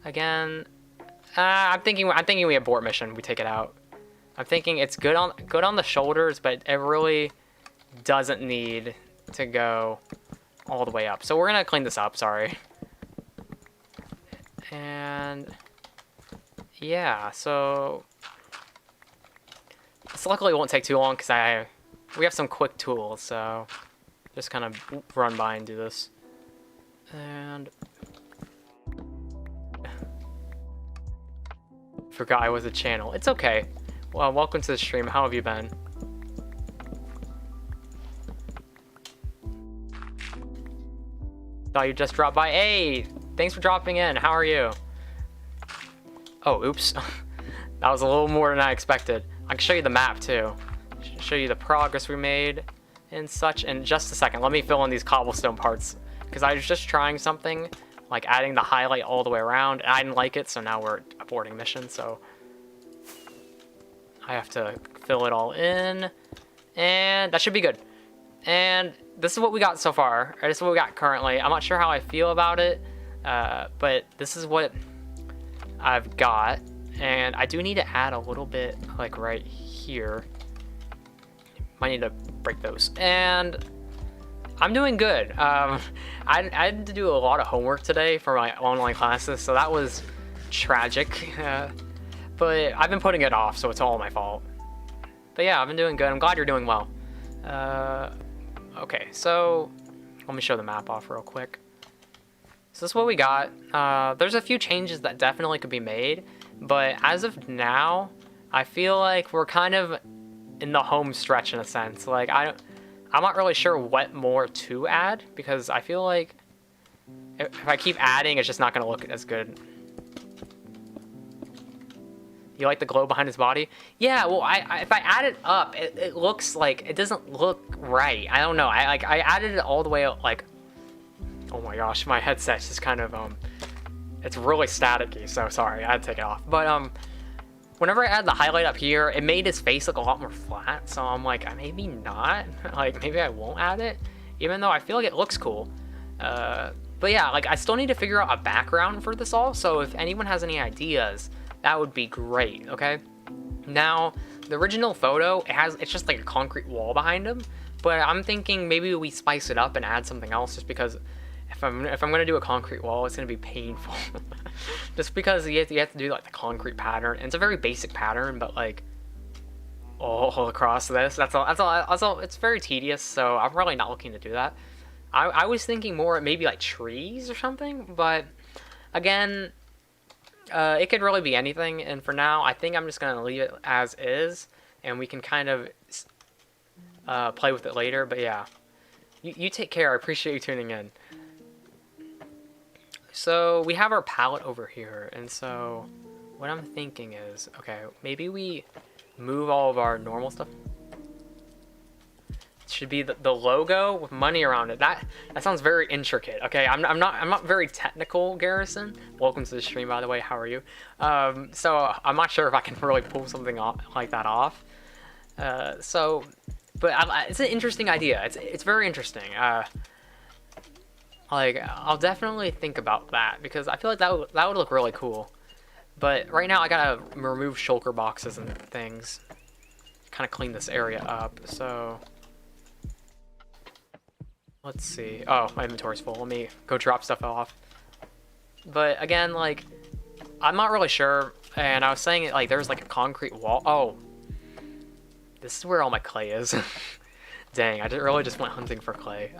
Again, I'm thinking we abort mission. We take it out. I'm thinking it's good on the shoulders, but it really doesn't need to go all the way up. So we're gonna clean this up. Sorry. And yeah, so this luckily won't take too long because we have some quick tools. So just kind of run by and do this. And forgot I was a channel. It's okay. Well, welcome to the stream. How have you been? Thought you just dropped by. Hey, thanks for dropping in. How are you? Oh, oops. That was a little more than I expected. I can show you the map too. Show you the progress we made and such in just a second. Let me fill in these cobblestone parts, because I was just trying something like adding the highlight all the way around, and I didn't like it, so now we're aborting mission. So I have to fill it all in, and that should be good. And this is what we got so far. Or this is what we got currently. I'm not sure how I feel about it, but this is what I've got. And I do need to add a little bit like right here. Might need to break those. And I'm doing good. I had to do a lot of homework today for my online classes, so that was tragic. But I've been putting it off, so it's all my fault. But yeah, I've been doing good. I'm glad you're doing well. Okay, so let me show the map off real quick. So this is what we got. There's a few changes that definitely could be made, but as of now, I feel like we're kind of in the home stretch in a sense. Like I'm not really sure what more to add, because I feel like if I keep adding, it's just not going to look as good. You like the glow behind his body? Yeah, well, if I add it up, it looks like, it doesn't look right. I don't know. I added it all the way up, like, oh my gosh, my headset's just kind of, it's really staticky, so sorry, I had to take it off. But, whenever I add the highlight up here, it made his face look a lot more flat, so I'm like, maybe not. Like, maybe I won't add it. even though I feel like it looks cool. But yeah, like I still need to figure out a background for this all, so if anyone has any ideas, that would be great, okay? Now, the original photo, it's just like a concrete wall behind him, but I'm thinking maybe we spice it up and add something else, just because if I'm gonna do a concrete wall, it's gonna be painful. Just because you have to do like the concrete pattern, and it's a very basic pattern, but like all across this, that's all. It's very tedious, so I'm really not looking to do that. I was thinking more maybe like trees or something, but again, it could really be anything. And for now, I think I'm just gonna leave it as is, and we can kind of play with it later. But yeah, you take care. I appreciate you tuning in. So we have our palette over here, and so what I'm thinking is, okay, maybe we move all of our normal stuff. Should be the logo with money around it. That sounds very intricate. Okay, I'm not very technical, Garrison. Welcome to the stream, by the way. How are you? So I'm not sure if I can really pull something off like that off. But it's an interesting idea. It's very interesting. Like I'll definitely think about that, because I feel like that would look really cool. But right now I gotta remove shulker boxes and things, kind of clean this area up. So. Let's see. Oh, my inventory's full. Let me go drop stuff off. But again, like, I'm not really sure. And I was saying it like there's like a concrete wall. Oh, this is where all my clay is. Dang, I really just went hunting for clay.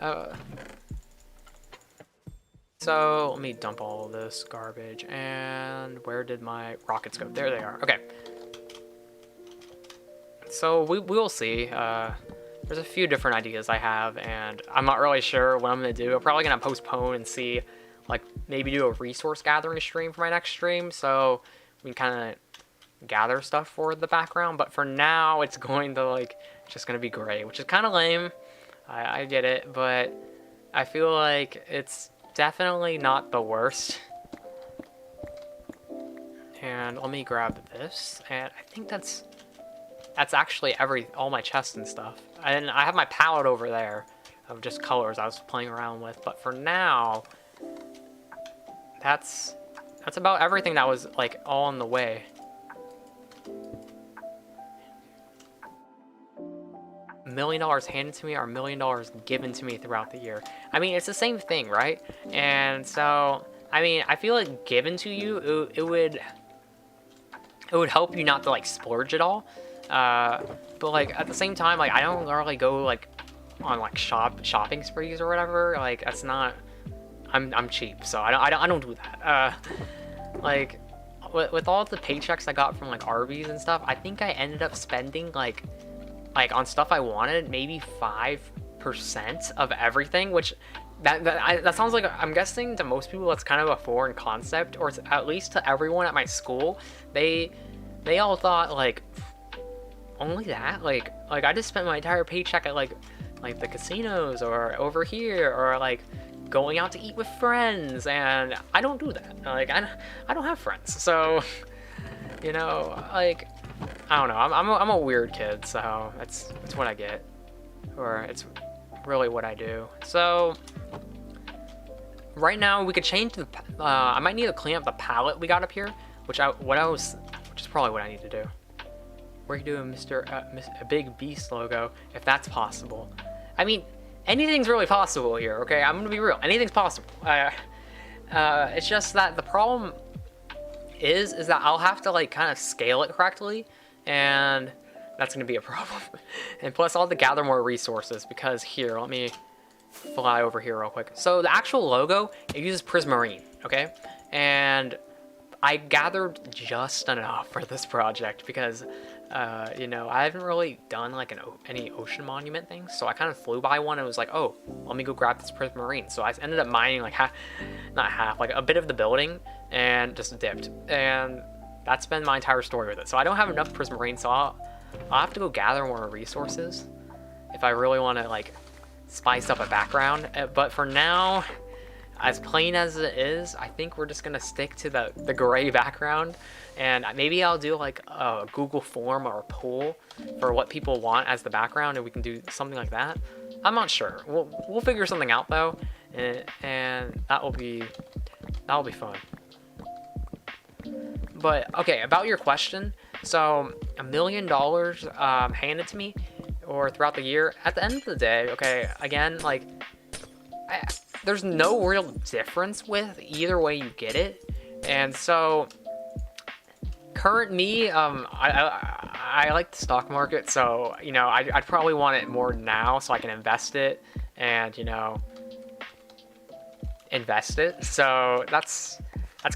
So let me dump all this garbage. And where did my rockets go? There they are. Okay. So we will see. There's a few different ideas I have, and I'm not really sure what I'm going to do. I'm probably going to postpone and see, like, maybe do a resource gathering stream for my next stream, so we can kind of gather stuff for the background. But for now, it's going to, like, just going to be gray, which is kind of lame. I get it, but I feel like it's definitely not the worst. And let me grab this, and I think that's actually all my chests and stuff. And I have my palette over there of just colors I was playing around with. But for now, that's about everything that was like all in the way. $1 million handed to me or $1 million given to me throughout the year. I mean, it's the same thing, right? And so, I mean, I feel like given to you, it would help you not to like splurge it all. But like at the same time, like I don't really go like on like shopping sprees or whatever. Like that's not. I'm cheap, so I don't do that. Like with all the paychecks I got from like Arby's and stuff, I think I ended up spending like on stuff I wanted maybe 5% of everything, which that sounds like, I'm guessing to most people that's kind of a foreign concept, or at least to everyone at my school. They all thought like. Only that? Like I just spent my entire paycheck at like the casinos or over here, or like going out to eat with friends, and I don't do that. Like I don't have friends, so you know, like I don't know. I'm a weird kid, so that's what I get, or it's really what I do. So right now we could change the. I might need to clean up the palette we got up here, which is probably what I need to do. We're doing a big beast logo, if that's possible. I mean, anything's really possible here, okay? I'm gonna be real. Anything's possible. It's just that the problem is that I'll have to like kind of scale it correctly, and that's gonna be a problem. And plus, I'll have to gather more resources, because here, let me fly over here real quick. So the actual logo, it uses prismarine, okay? And I gathered just enough for this project because, you know, I haven't really done like any ocean monument things. So I kind of flew by one and was like, oh, let me go grab this prismarine. So I ended up mining like like a bit of the building and just dipped. And that's been my entire story with it. So I don't have enough prismarine, so I'll have to go gather more resources if I really want to like spice up a background. But for now, as plain as it is, I think we're just gonna stick to the gray background, and maybe I'll do like a Google form or a poll for what people want as the background, and we can do something like that. I'm not sure. We'll figure something out though, and that'll be fun. But okay, about your question. So $1 million handed to me, or throughout the year. At the end of the day, okay, again, like, there's no real difference with either way you get it, and so current me, I like the stock market, so you know I'd probably want it more now so I can invest it and invest it. So that's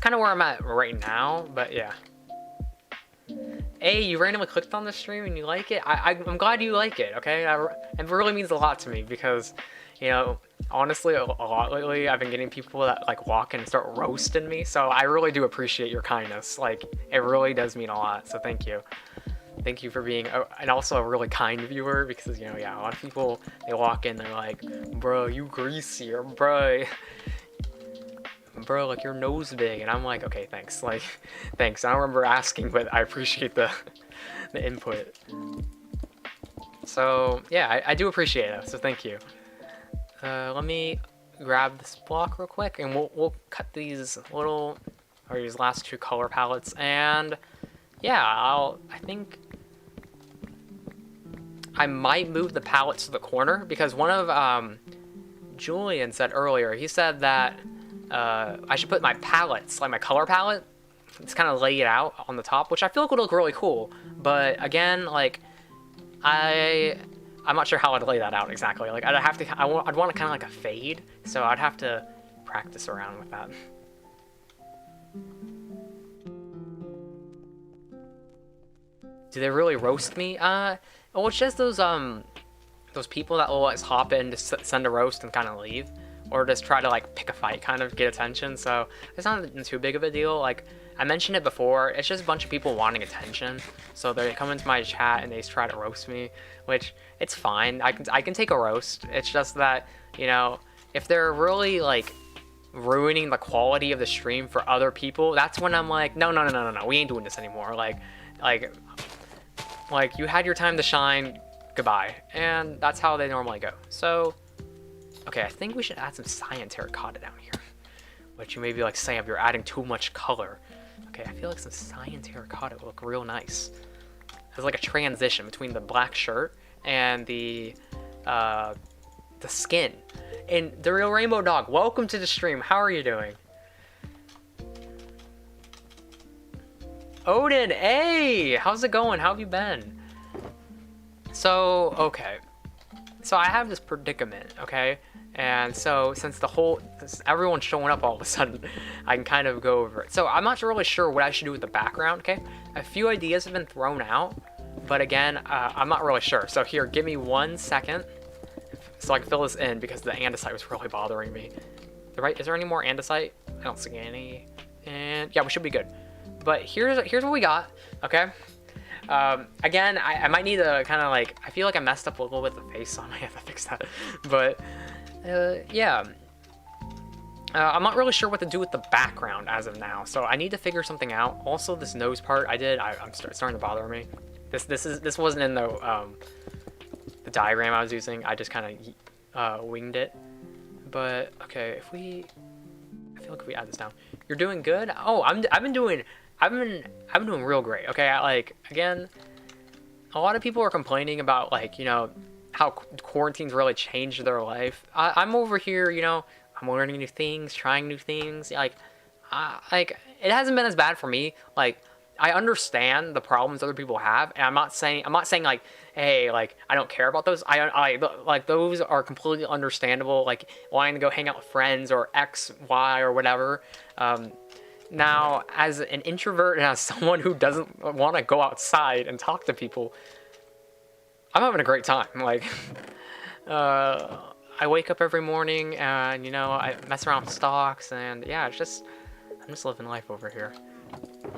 kind of where I'm at right now. But yeah. Hey, you randomly clicked on the stream and you like it. I'm glad you like it. Okay, it really means a lot to me because, you know, honestly, a lot lately I've been getting people that like walk in and start roasting me. So I really do appreciate your kindness. Like, it really does mean a lot. So thank you. Thank you for being and also a really kind viewer, because, you know, yeah, a lot of people, they walk in, they're like, bro, you greasy, or bro, like your nose big, and I'm like, okay, thanks, like, thanks. I don't remember asking, but I appreciate the input. So yeah, I do appreciate it, so thank you. Let me grab this block real quick, and we'll cut these these last two color palettes, and yeah, I think I might move the palette to the corner, because one of Julian said earlier, he said that I should put my palettes, like my color palette, it's kind of laid out on the top, which I feel like would look really cool. But again, like, I'm not sure how I'd lay that out exactly. Like, I'd want it kind of like a fade, so I'd have to practice around with that. Do they really roast me? Well, it's just those people that will always hop in to send a roast and kind of leave, or just try to like pick a fight, kind of get attention. So it's not too big of a deal. Like, I mentioned it before, it's just a bunch of people wanting attention. So they come into my chat and they try to roast me, which it's fine. I can take a roast. It's just that, you know, if they're really like ruining the quality of the stream for other people, that's when I'm like, no, we ain't doing this anymore. Like you had your time to shine, goodbye. And that's how they normally go. So okay, I think we should add some cyan terracotta down here. Which you may be like, Sam, you're adding too much color. Okay, I feel like some cyan terracotta would look real nice. It's like a transition between the black shirt and the skin. And the real Rainbow Dog, welcome to the stream. How are you doing? Odin, hey! How's it going? How have you been? So, okay. So I have this predicament, okay? And so since everyone's showing up all of a sudden, I can kind of go over it. So I'm not really sure what I should do with the background, okay? A few ideas have been thrown out, but again, I'm not really sure. So here, give me 1 second so I can fill this in, because the andesite was really bothering me. Is there any more andesite? I don't see any. And yeah, we should be good. But here's what we got, okay? Again, I might need to kind of like, I feel like I messed up a little bit with the face, so I might have to fix that. But yeah, I'm not really sure what to do with the background as of now, so I need to figure something out. Also, this nose part I'm starting to bother me. This wasn't in the diagram I was using. I just kind of winged it. But okay, I feel like if we add this down, you're doing good. Oh, I've been doing real great. Okay, like, again, a lot of people are complaining about, like, you know, how quarantine's really changed their life. I'm over here, you know, I'm learning new things, trying new things. Like it hasn't been as bad for me. Like, I understand the problems other people have, and I'm not saying like, hey, like, I don't care about those. I like, those are completely understandable. Like, wanting to go hang out with friends or X, Y, or whatever. Now, as an introvert and as someone who doesn't want to go outside and talk to people, I'm having a great time. Like, I wake up every morning and, you know, I mess around with stocks, and yeah, I'm just living life over here.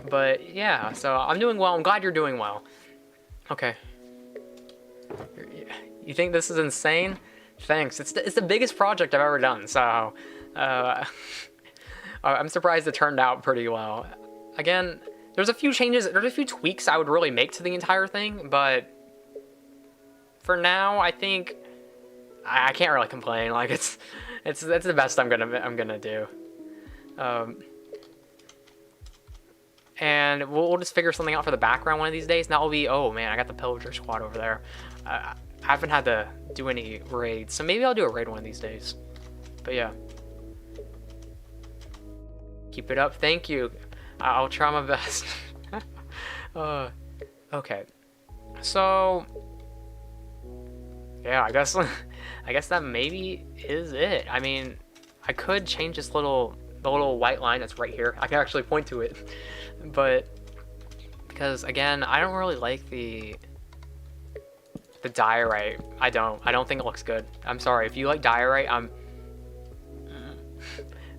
But yeah, so I'm doing well. I'm glad you're doing well. Okay. You think this is insane? Thanks. It's the biggest project I've ever done, so I'm surprised it turned out pretty well. Again, there's a few tweaks I would really make to the entire thing, but for now, I think I can't really complain. Like it's the best I'm gonna do. And we'll just figure something out for the background one of these days. And that will be, oh man, I got the pillager squad over there. I haven't had to do any raids, so maybe I'll do a raid one of these days. But yeah, keep it up. Thank you. I'll try my best. Okay, so yeah, I guess that maybe is it. I mean, I could change this the little white line that's right here. I can actually point to it, but because again, I don't really like the diorite. I don't think it looks good. I'm sorry if you like diorite.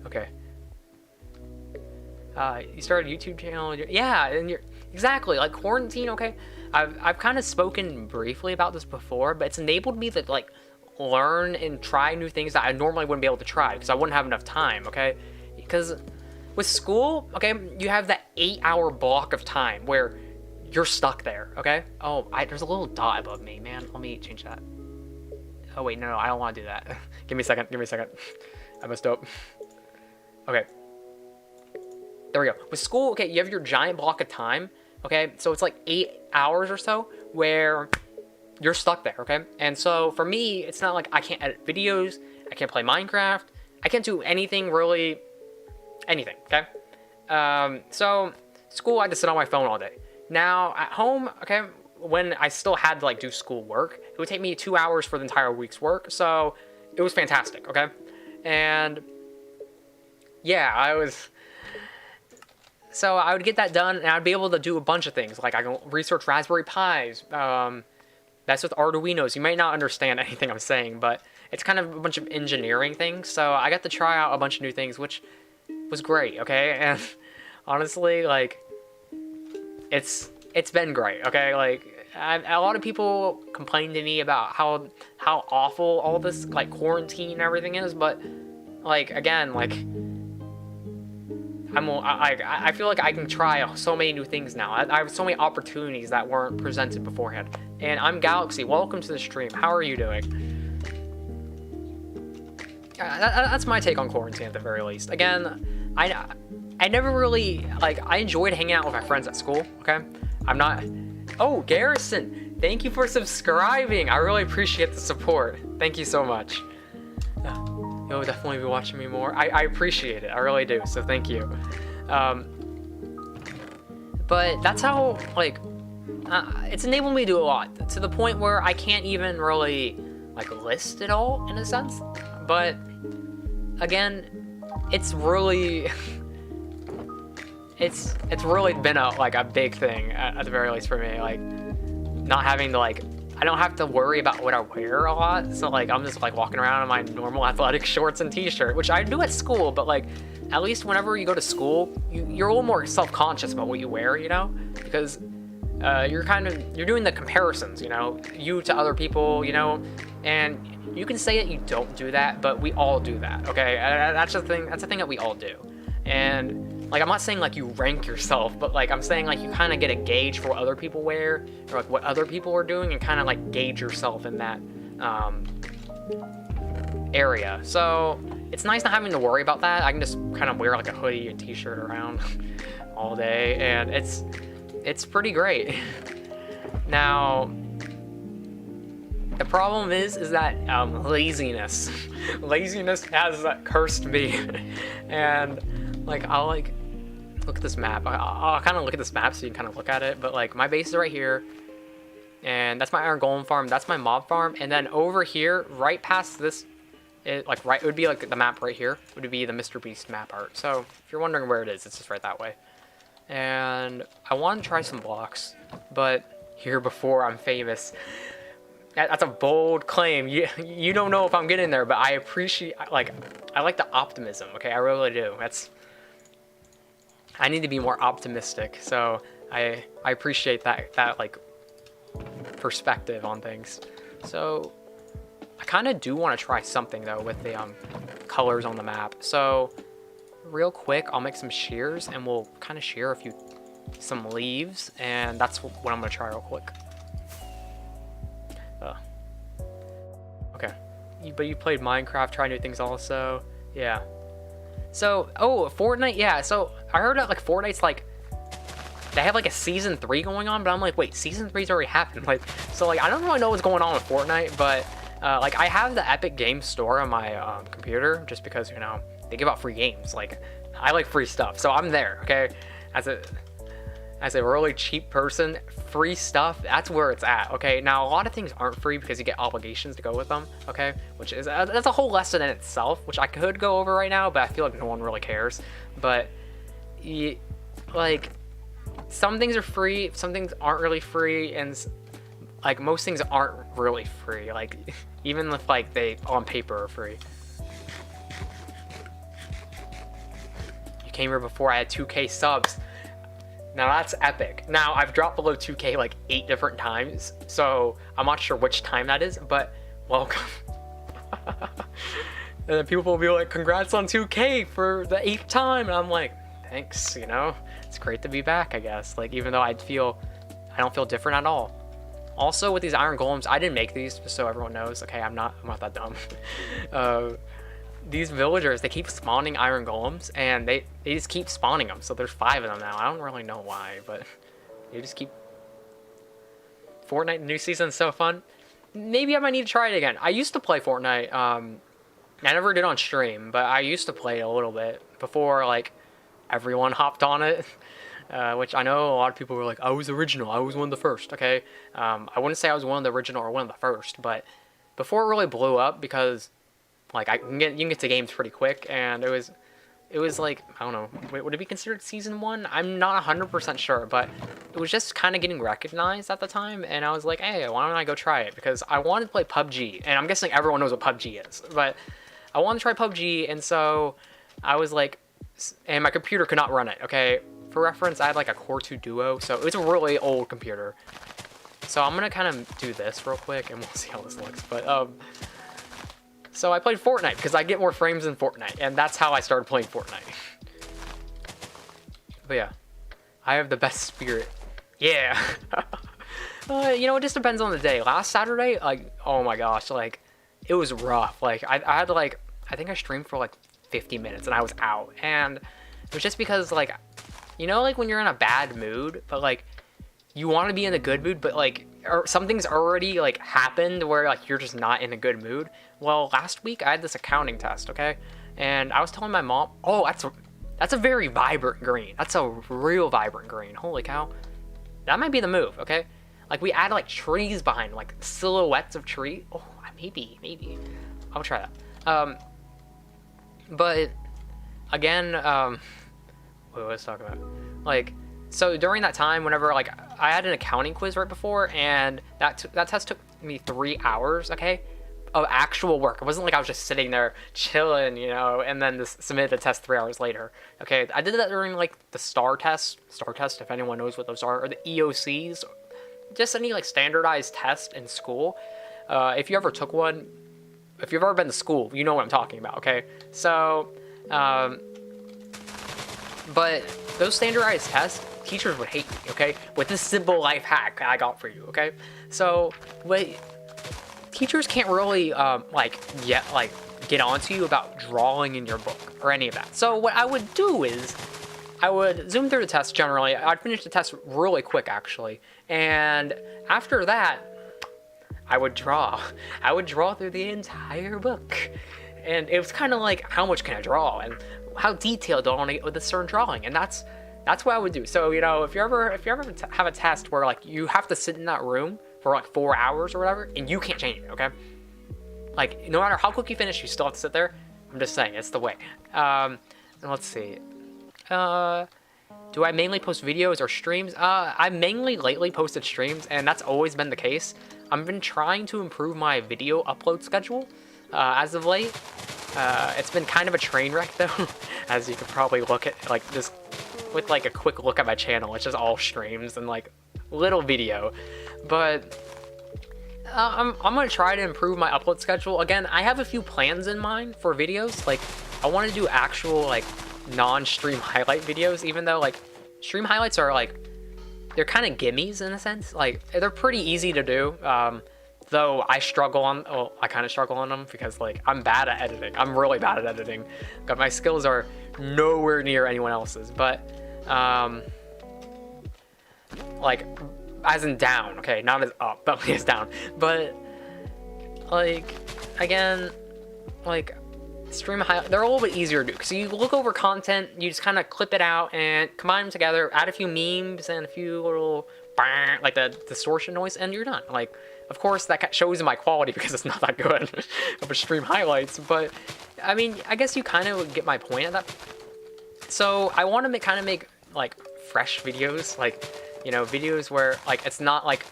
Okay. You started a YouTube channel. Yeah, and you're exactly like quarantine. Okay, I've kind of spoken briefly about this before, but it's enabled me to like learn and try new things that I normally wouldn't be able to try because I wouldn't have enough time. Okay, because with school, okay, you have that 8-hour block of time where you're stuck there. Okay. Oh, there's a little dot above me, man. Let me change that. Oh wait, no, I don't want to do that. Give me a second. I messed up. Okay. There we go. With school, okay, you have your giant block of time, okay? So it's like 8 hours or so where you're stuck there, okay? And so for me, it's not like I can't edit videos, I can't play Minecraft, I can't do anything really, anything, okay? So school, I had to sit on my phone all day. Now at home, okay, when I still had to like do school work, it would take me 2 hours for the entire week's work. So it was fantastic, okay? And yeah, so I would get that done, and I'd be able to do a bunch of things. Like I can research Raspberry Pis. That's with Arduinos. You might not understand anything I'm saying, but it's kind of a bunch of engineering things. So I got to try out a bunch of new things, which was great. Okay, and honestly, like it's been great. Okay, like a lot of people complain to me about how awful all this like quarantine and everything is, but like again, like. I feel like I can try so many new things now. I have so many opportunities that weren't presented beforehand. And I'm Galaxy. Welcome to the stream. How are you doing? That's my take on quarantine at the very least. Again, I never really, like, I enjoyed hanging out with my friends at school, okay? I'm not... Oh, Garrison! Thank you for subscribing! I really appreciate the support. Thank you so much. You'll definitely be watching me more. I appreciate it. I really do. So thank you. But that's how, like, it's enabled me to do a lot. To the point where I can't even really, like, list it all, in a sense. But, again, it's really... it's really been a big thing, at the very least for me. Like, not having to, like... I don't have to worry about what I wear a lot, so like I'm just like walking around in my normal athletic shorts and t-shirt, which I do at school, but like at least whenever you go to school, you're a little more self-conscious about what you wear, you know, because you're doing the comparisons, you know, you to other people, you know, and you can say that you don't do that, but we all do that, okay? That's the thing that we all do. And like I'm not saying like you rank yourself, but like I'm saying like you kind of get a gauge for what other people wear or like what other people are doing and kind of like gauge yourself in that area. So it's nice not having to worry about that. I can just kind of wear like a hoodie and t-shirt around all day, and it's pretty great. Now the problem is that laziness has cursed me. And like I'll like look at this map. I'll kind of look at this map so you can kind of look at it. But like my base is right here, and that's my iron golem farm. That's my mob farm. And then over here, right past this, it would be like the map right here. It would be the Mr. Beast map art. So if you're wondering where it is, it's just right that way. And I want to try some blocks, but here before I'm famous. That's a bold claim. You don't know if I'm getting there, but I appreciate, like, I like the optimism. Okay, I really do. I need to be more optimistic. So I appreciate that like perspective on things. So I kind of do want to try something though with the colors on the map. So real quick, I'll make some shears and we'll kind of shear some leaves, and that's what I'm gonna try real quick. Okay, but you played Minecraft, try new things also. Yeah. So, oh, Fortnite, yeah. So I heard that like Fortnite's like they have like a season 3 going on, but I'm like, wait, season 3's already happened. Like, so like I don't really know what's going on with Fortnite, but like I have the Epic Games Store on my computer just because, you know, they give out free games. Like, I like free stuff, so I'm there. Okay, as a really cheap person, free stuff, that's where it's at. Okay, now a lot of things aren't free because you get obligations to go with them. Okay, which is that's a whole lesson in itself, which I could go over right now, but I feel like no one really cares. But like, some things are free, some things aren't really free, and like most things aren't really free. Like, even if like they on paper are free. You came here before I had 2K subs. Now that's epic. Now I've dropped below 2K like 8 different times, so I'm not sure which time that is, but welcome. And then people will be like, congrats on 2K for the 8th time, and I'm like, thanks, you know? It's great to be back, I guess. Like, even though I don't feel different at all. Also, with these iron golems, I didn't make these, just so everyone knows. Okay, I'm not that dumb. These villagers, they keep spawning iron golems, and they just keep spawning them. So there's 5 of them now. I don't really know why, but they just keep. Fortnite new season's so fun. Maybe I might need to try it again. I used to play Fortnite. I never did on stream, but I used to play a little bit before like everyone hopped on it. Which I know a lot of people were like, I was original, I was one of the first. Okay, I wouldn't say I was one of the original or one of the first, but before it really blew up, because like you can get to games pretty quick, and it was like, I don't know, would it be considered season 1? I'm not 100% sure, but it was just kind of getting recognized at the time, and I was like, hey, why don't I go try it? Because I wanted to play PUBG, and I'm guessing everyone knows what PUBG is, but I wanted to try PUBG, and so I was like, and my computer could not run it. Okay, for reference, I had like a Core 2 Duo, so it's a really old computer. So I'm gonna kind of do this real quick, and we'll see how this looks. But so I played Fortnite because I get more frames in Fortnite, and that's how I started playing Fortnite. But yeah, I have the best spirit. Yeah. You know, it just depends on the day. Last Saturday, like, oh my gosh, like, it was rough. Like, I had to like, I think I streamed for like 50 minutes, and I was out, and it was just because like, you know, like when you're in a bad mood, but like you want to be in a good mood, but like something's already like happened where like you're just not in a good mood. Well, last week I had this accounting test, okay, and I was telling my mom, oh, that's a very vibrant green. That's a real vibrant green. Holy cow, that might be the move, okay? Like we add like trees behind, like silhouettes of tree. Oh, maybe I'll try that. But again, what was I talking about? Like, so during that time, whenever like I had an accounting quiz right before, and that test took me 3 hours, okay, of actual work. It wasn't like I was just sitting there chilling, you know, and then submitted the test 3 hours later. Okay, I did that during like the STAR test, if anyone knows what those are, or the EOCs, just any like standardized test in school. If you ever took one, if you've ever been to school, you know what I'm talking about, okay? So, but those standardized tests, teachers would hate me, okay? With this simple life hack I got for you, okay? So, teachers can't really, get onto you about drawing in your book or any of that. So what I would do is, I would zoom through the test generally. I'd finish the test really quick, actually. And after that, I would draw. I would draw through the entire book. And it was kind of like, how much can I draw? And how detailed do I want to get with a certain drawing? And that's what I would do. So, you know, if you ever have a test where like you have to sit in that room for like 4 hours or whatever, and you can't change it, okay? Like, no matter how quick you finish, you still have to sit there. I'm just saying, it's the way. And let's see. Do I mainly post videos or streams? I mainly lately posted streams, and that's always been the case. I've been trying to improve my video upload schedule as of late. It's been kind of a train wreck though, as you could probably look at like this with like a quick look at my channel. It's just all streams and like little video, but I'm gonna try to improve my upload schedule. Again, I have a few plans in mind for videos. Like, I want to do actual like non-stream highlight videos, even though like stream highlights are like, they're kind of gimmies in a sense. Like, they're pretty easy to do. though I struggle on, well, I kind of struggle on them because like I'm bad at editing. I'm really bad at editing. God, my skills are nowhere near anyone else's, but like as in down, okay, not as up, but as down. But like again, like stream highlights, they're a little bit easier to do. So you look over content, you just kind of clip it out and combine them together, add a few memes and a few little like the distortion noise, and you're done. Like, of course, that shows in my quality because it's not that good of a stream highlights, but I mean, I guess you kind of get my point at that. So I want to kind of make like fresh videos, like, you know, videos where like it's not like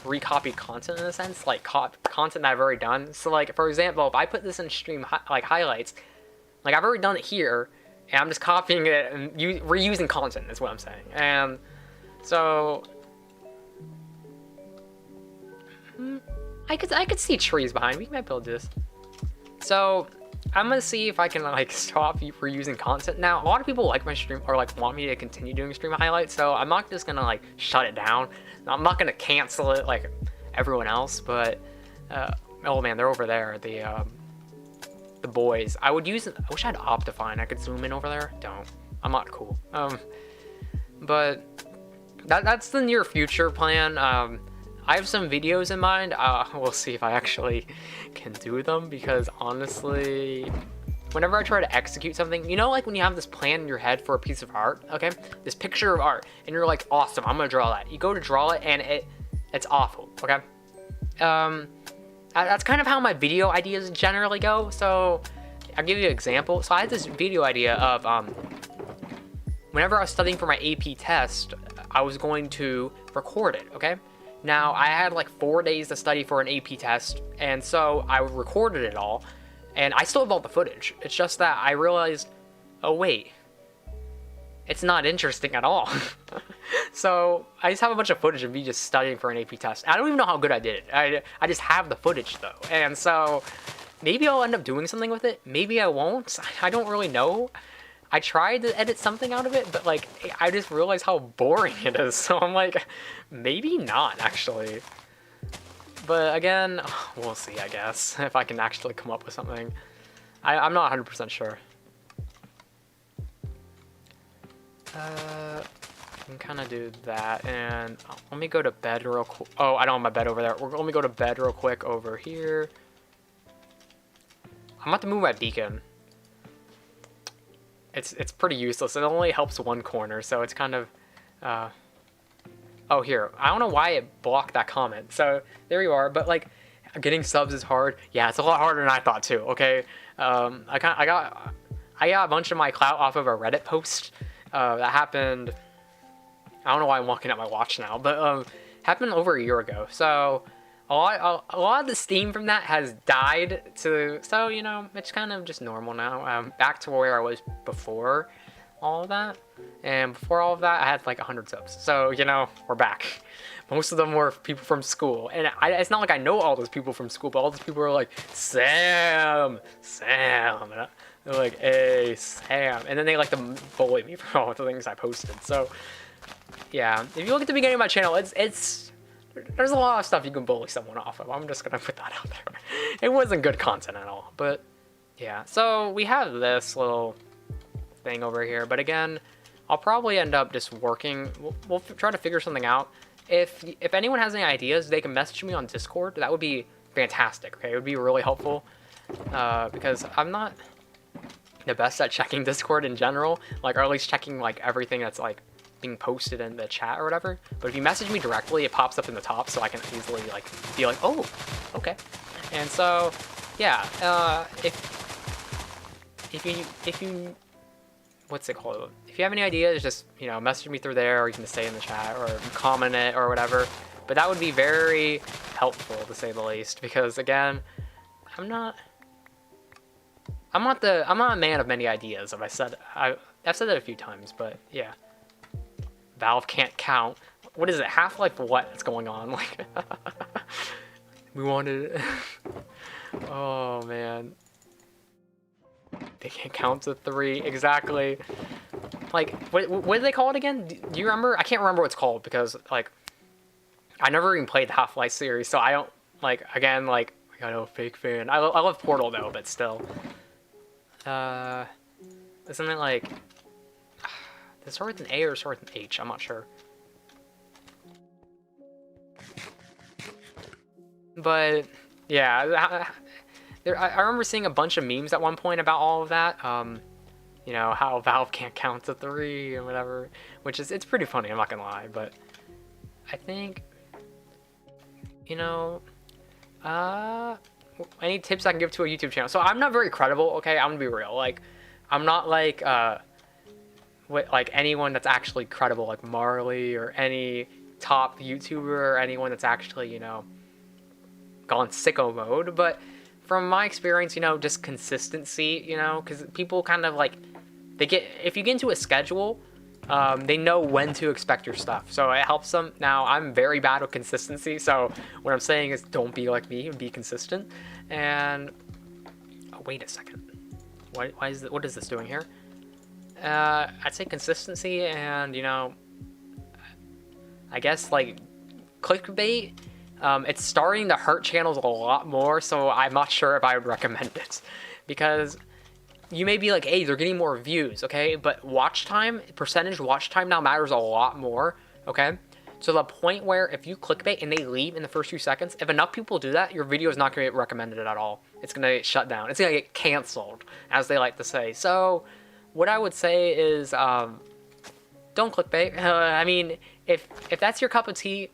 recopied content in a sense, like content that I've already done. So like, for example, if I put this in stream highlights, like I've already done it here, and I'm just copying it and reusing content is what I'm saying. And so I could see trees behind me. I might build this. So I'm gonna see if I can like stop reusing content. Now, a lot of people like my stream or like want me to continue doing stream highlights, so I'm not just gonna like shut it down. I'm not gonna cancel it like everyone else, but oh man, they're over there. The boys. I wish I had Optifine. I could zoom in over there. Don't. I'm not cool. But that's the near future plan. I have some videos in mind. We'll see if I actually can do them, because honestly, whenever I try to execute something, you know, like when you have this plan in your head for a piece of art, okay? This picture of art, and you're like, awesome, I'm gonna draw that. You go to draw it, and it's awful, okay? That's kind of how my video ideas generally go. So I'll give you an example. So I had this video idea of whenever I was studying for my AP test, I was going to record it, okay? Now, I had like 4 days to study for an AP test, and so I recorded it all, and I still have all the footage. It's just that I realized, oh wait, it's not interesting at all. So I just have a bunch of footage of me just studying for an AP test. I don't even know how good I did it. I just have the footage though, and so maybe I'll end up doing something with it. Maybe I won't. I don't really know. I tried to edit something out of it, but like I just realized how boring it is. So I'm like, maybe not actually. But again, we'll see, I guess, if I can actually come up with something. I'm not 100% sure. I can kind of do that, and let me go to bed real quick. Oh, I don't have my bed over there. Let me go to bed real quick over here. I'm about to move my beacon. It's pretty useless. It only helps one corner, so it's kind of... Oh, here. I don't know why it blocked that comment. So, there you are. But, like, getting subs is hard. Yeah, it's a lot harder than I thought, too, okay? I got a bunch of my clout off of a Reddit post. That happened... I don't know why I'm walking at my watch now, but happened over a year ago. So, a lot of the steam from that has died to, so, you know, it's kind of just normal now. Back to where I was before all of that. And before all of that, I had like 100 subs. So, you know, we're back. Most of them were people from school. And it's not like I know all those people from school, but all those people are like, Sam. And they're like, hey, Sam. And then they like to bully me for all the things I posted. So, yeah. If you look at the beginning of my channel, there's a lot of stuff you can bully someone off of. I'm just gonna put that out there. It wasn't good content at all, but yeah. So we have this little thing over here, but again, I'll probably end up just working. We'll try to figure something out. If anyone has any ideas, they can message me on Discord. That would be fantastic. Okay, it would be really helpful because I'm not the best at checking Discord in general, like, or at least checking like everything that's like being posted in the chat or whatever. But if you message me directly, it pops up in the top, so I can easily like be like, oh, okay. And so, yeah, if you what's it called? If you have any ideas, just, you know, message me through there, or you can stay in the chat or comment it or whatever. But that would be very helpful, to say the least, because again, I'm not a man of many ideas. I've said that a few times, but yeah. Valve can't count. What is it? Half-Life what is going on? Like, we wanted... Oh, man. They can't count to 3. Exactly. Like, what do they call it again? Do you remember? I can't remember what it's called because, like, I never even played the Half-Life series, so I don't, like, again, like, I got a fake fan. I love Portal, though, but still. Isn't it, like, does it start with an A or start with an H? I'm not sure. But, yeah, I remember seeing a bunch of memes at one point about all of that. You know, how Valve can't count to 3 and whatever, which is, it's pretty funny, I'm not gonna lie, but I think, you know, any tips I can give to a YouTube channel? So I'm not very credible, okay? I'm gonna be real. Like, I'm not like, like anyone that's actually credible, like Marley or any top YouTuber or anyone that's actually, you know, gone sicko mode. But from my experience, you know, just consistency, you know, because people kind of like, if you get into a schedule, they know when to expect your stuff, so it helps them. Now, I'm very bad with consistency, so what I'm saying is don't be like me and be consistent. And oh, wait a second, why is it, what is this doing here? I'd say consistency, and you know, I guess like clickbait. It's starting to hurt channels a lot more, so I'm not sure if I would recommend it, because you may be like, hey, they're getting more views, okay? But watch time, percentage watch time now matters a lot more, okay? To the point where if you clickbait and they leave in the first few seconds, if enough people do that, your video is not going to get recommended at all. It's going to get shut down. It's going to get canceled, as they like to say. So what I would say is don't clickbait. I mean, if that's your cup of tea,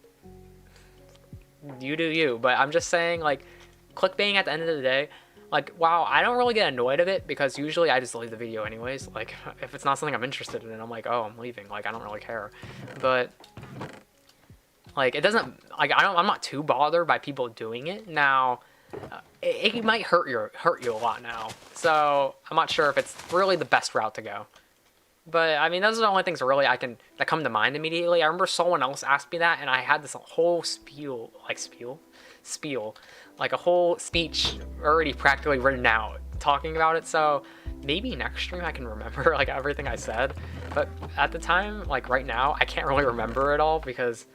you do you. But I'm just saying, like, clickbaiting at the end of the day, like, wow, I don't really get annoyed of it because usually I just leave the video anyways. Like, if it's not something I'm interested in, I'm like, oh, I'm leaving. Like, I don't really care. But like, it doesn't, like, I'm not too bothered by people doing it. Now, it might hurt you a lot now. So I'm not sure if it's really the best route to go. But I mean, those are the only things really that come to mind immediately. I remember someone else asked me that, and I had this whole spiel, like a whole speech already practically written out talking about it. So maybe next stream I can remember like everything I said. But at the time, like right now, I can't really remember it all because,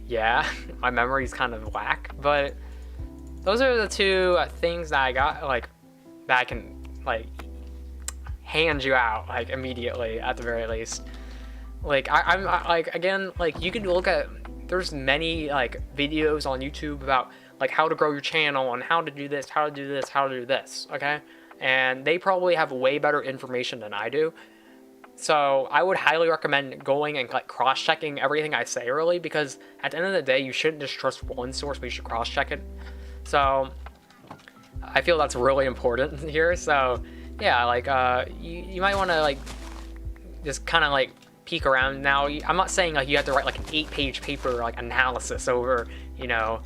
yeah, my memory's kind of whack. But those are the two things that I got, like, that I can like hand you out like immediately at the very least. Like I'm like, again, like you can look at, there's many like videos on YouTube about like how to grow your channel and how to do this, how to do this, how to do this, okay? And they probably have way better information than I do. So I would highly recommend going and like cross-checking everything I say really, because at the end of the day, you shouldn't just trust one source, but you should cross-check it. So I feel that's really important here. So yeah, like you might want to like just kind of like peek around. Now, I'm not saying like you have to write like an 8-page paper like analysis over, you know,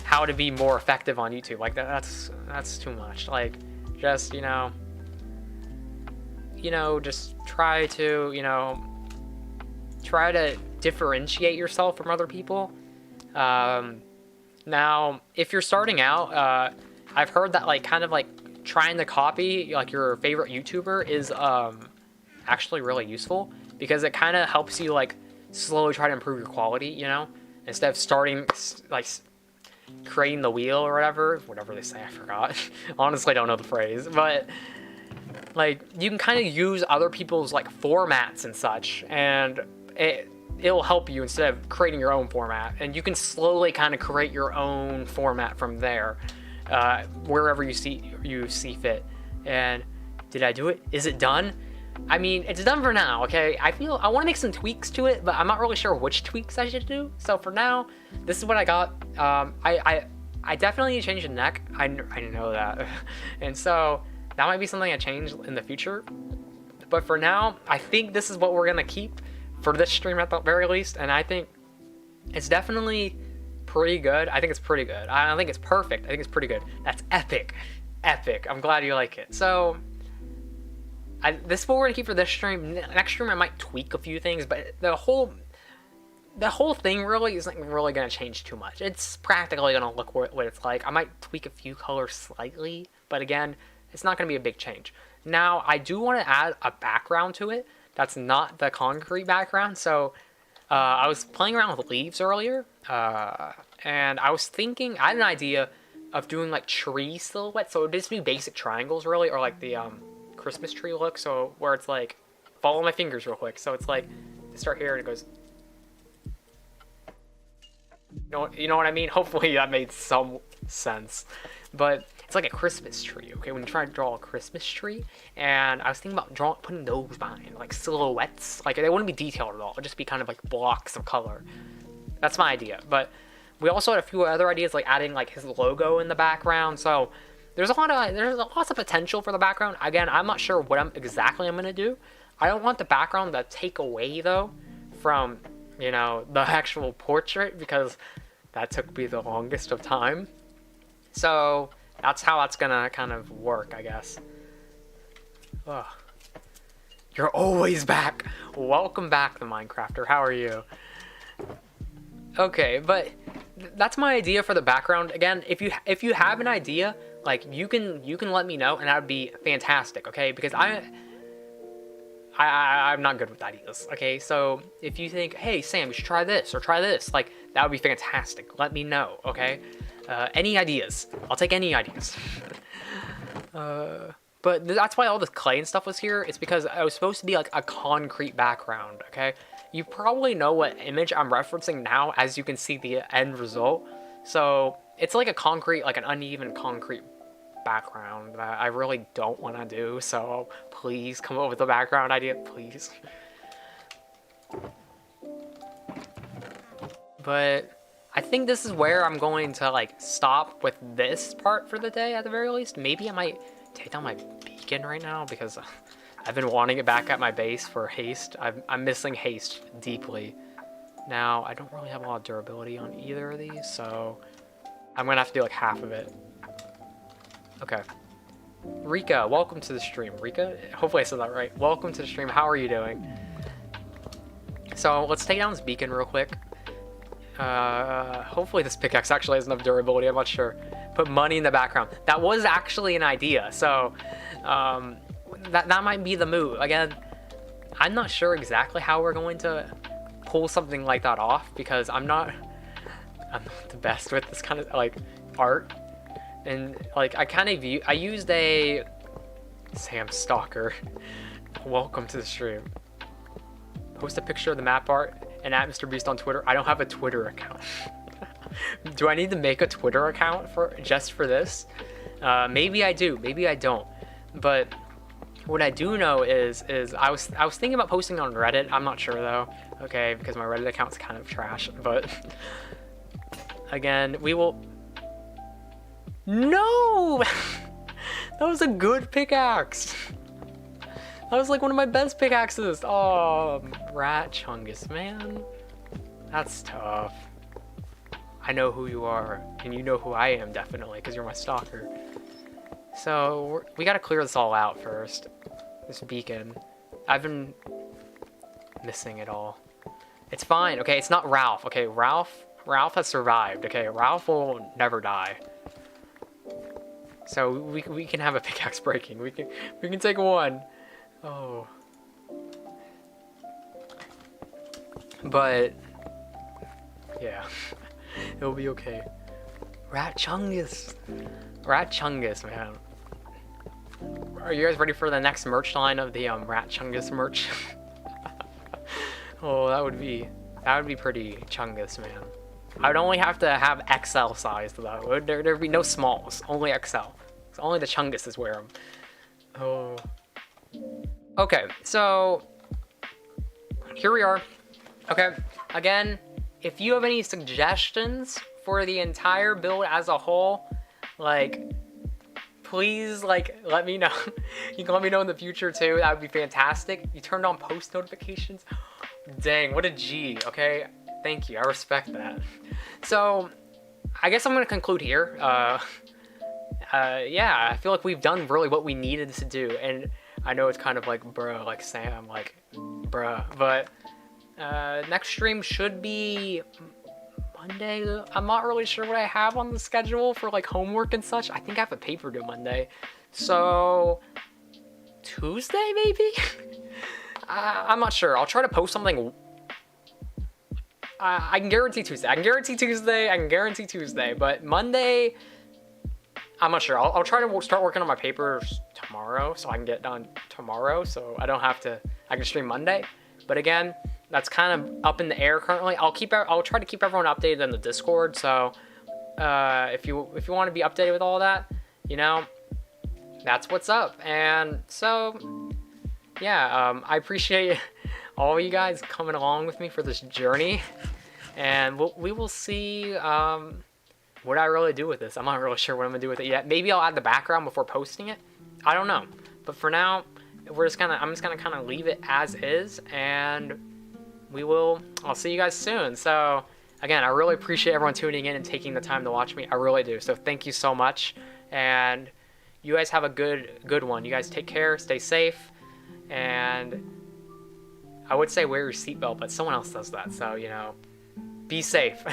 how to be more effective on YouTube. Like that's too much. Like just, you know, just try to, try to differentiate yourself from other people. Now, if you're starting out, I've heard that like kind of like trying to copy like your favorite YouTuber is actually really useful, because it kind of helps you like slowly try to improve your quality, instead of starting like creating the wheel or whatever they say, I forgot. Honestly, I don't know the phrase, but like you can kind of use other people's like formats and such, and it'll help you instead of creating your own format, and you can slowly kind of create your own format from there, wherever you see fit. And did I do it? Is it done? I mean, it's done for now, okay? I want to make some tweaks to it, but I'm not really sure which tweaks I should do. So for now, this is what I got. I definitely need to change the neck. I know that. And so that might be something I change in the future. But for now, I think this is what we're going to keep for this stream at the very least. And I think it's definitely pretty good. I think it's pretty good. I don't think it's perfect. I think it's pretty good. That's epic. Epic. I'm glad you like it. So this is what we're gonna keep for this stream. Next stream I might tweak a few things, but the whole thing really isn't really gonna change too much. It's practically gonna look what it's like. I might tweak a few colors slightly, but again, it's not gonna be a big change. Now, I do want to add a background to it that's not the concrete background. So I was playing around with leaves earlier, and I was thinking, I had an idea of doing like tree silhouettes, so it would just be basic triangles really, or like the Christmas tree look, so where it's like, follow my fingers real quick, so it's like, start here and it goes, you know what I mean? Hopefully that made some sense. But it's like a Christmas tree, okay? When you try to draw a Christmas tree, and I was thinking about putting those behind, like silhouettes. Like they wouldn't be detailed at all. It'd just be kind of like blocks of color. That's my idea. But we also had a few other ideas, like adding like his logo in the background. So there's lots of potential for the background. Again, I'm not sure what exactly I'm gonna do. I don't want the background to take away though from, you know, the actual portrait, because that took me the longest of time. So that's how that's gonna kind of work, I guess. Ugh. You're always back. Welcome back, the Minecrafter. How are you? Okay, but that's my idea for the background. Again, if you have an idea, like you can let me know, and that would be fantastic. Okay, because I'm not good with ideas. Okay, so if you think, hey Sam, you should try this or try this, like that would be fantastic. Let me know. Okay. Any ideas? I'll take any ideas. But that's why all this clay and stuff was here. It's because it was supposed to be like a concrete background, okay? You probably know what image I'm referencing now, as you can see the end result. So it's like a concrete, like an uneven concrete background that I really don't want to do. So please come up with a background idea, please. But I think this is where I'm going to like stop with this part for the day at the very least. Maybe I might take down my beacon right now, because I've been wanting it back at my base for haste. I'm missing haste deeply. Now, I don't really have a lot of durability on either of these, so I'm gonna have to do like half of it. Okay. Rika, welcome to the stream. Rika? Hopefully I said that right. Welcome to the stream. How are you doing? So let's take down this beacon real quick. Hopefully this pickaxe actually has enough durability, I'm not sure. Put money in the background. That was actually an idea, so that might be the move. Again, I'm not sure exactly how we're going to pull something like that off, because I'm not the best with this kind of like art. And like I used a Sam Stalker. Welcome to the stream. Post a picture of the map art and at Mr. Beast on Twitter. I don't have a Twitter account. Do I need to make a Twitter account just for this? Maybe I do, maybe I don't. But what I do know is I was thinking about posting on Reddit. I'm not sure though. Okay, because my Reddit account's kind of trash. But again, we will. No, that was a good pickaxe. That was like one of my best pickaxes. Oh, Rat Chungus, man. That's tough. I know who you are, and you know who I am, definitely, because you're my stalker. So, we gotta clear this all out first. This beacon. I've been missing it all. It's fine, okay? It's not Ralph, okay? Ralph has survived, okay? Ralph will never die. So, we can have a pickaxe breaking. We can take one. Oh. But yeah, it'll be okay. Rat Chungus, man. Are you guys ready for the next merch line of the Rat Chungus merch? Oh, that would be pretty Chungus, man. I'd only have to have XL size though. There'd be no smalls, only XL. Only the Chunguses wear them. Oh. Okay, so here we are. Okay, again, if you have any suggestions for the entire build as a whole, like, please, like, let me know. You can let me know in the future too. That would be fantastic. You turned on post notifications. Dang, what a G. Okay, thank you. I respect that. So, I guess I'm gonna conclude here. Yeah, I feel like we've done really what we needed to do, and I know it's kind of like, bruh, like Sam, like, bruh, but next stream should be Monday. I'm not really sure what I have on the schedule for like homework and such. I think I have a paper due Monday, so Tuesday maybe. I'm not sure. I'll try to post something I can guarantee Tuesday. I can guarantee Tuesday. I can guarantee Tuesday. But Monday, I'm not sure. I'll try to start working on my papers tomorrow, so I can get done tomorrow, so I don't have to. I can stream Monday. But again, that's kind of up in the air currently. I'll try to keep everyone updated in the Discord. So if you want to be updated with all that, you know, that's what's up. And so yeah, I appreciate all you guys coming along with me for this journey, and we will see what I really do with this. I'm not really sure what I'm gonna do with it yet. Maybe I'll add the background before posting it. I don't know. But for now, I'm just gonna kind of leave it as is, and I'll see you guys soon. So again, I really appreciate everyone tuning in and taking the time to watch me. I really do. So thank you so much, and you guys have a good one. You guys take care, stay safe, and I would say wear your seatbelt, but someone else does that. So, you know, be safe.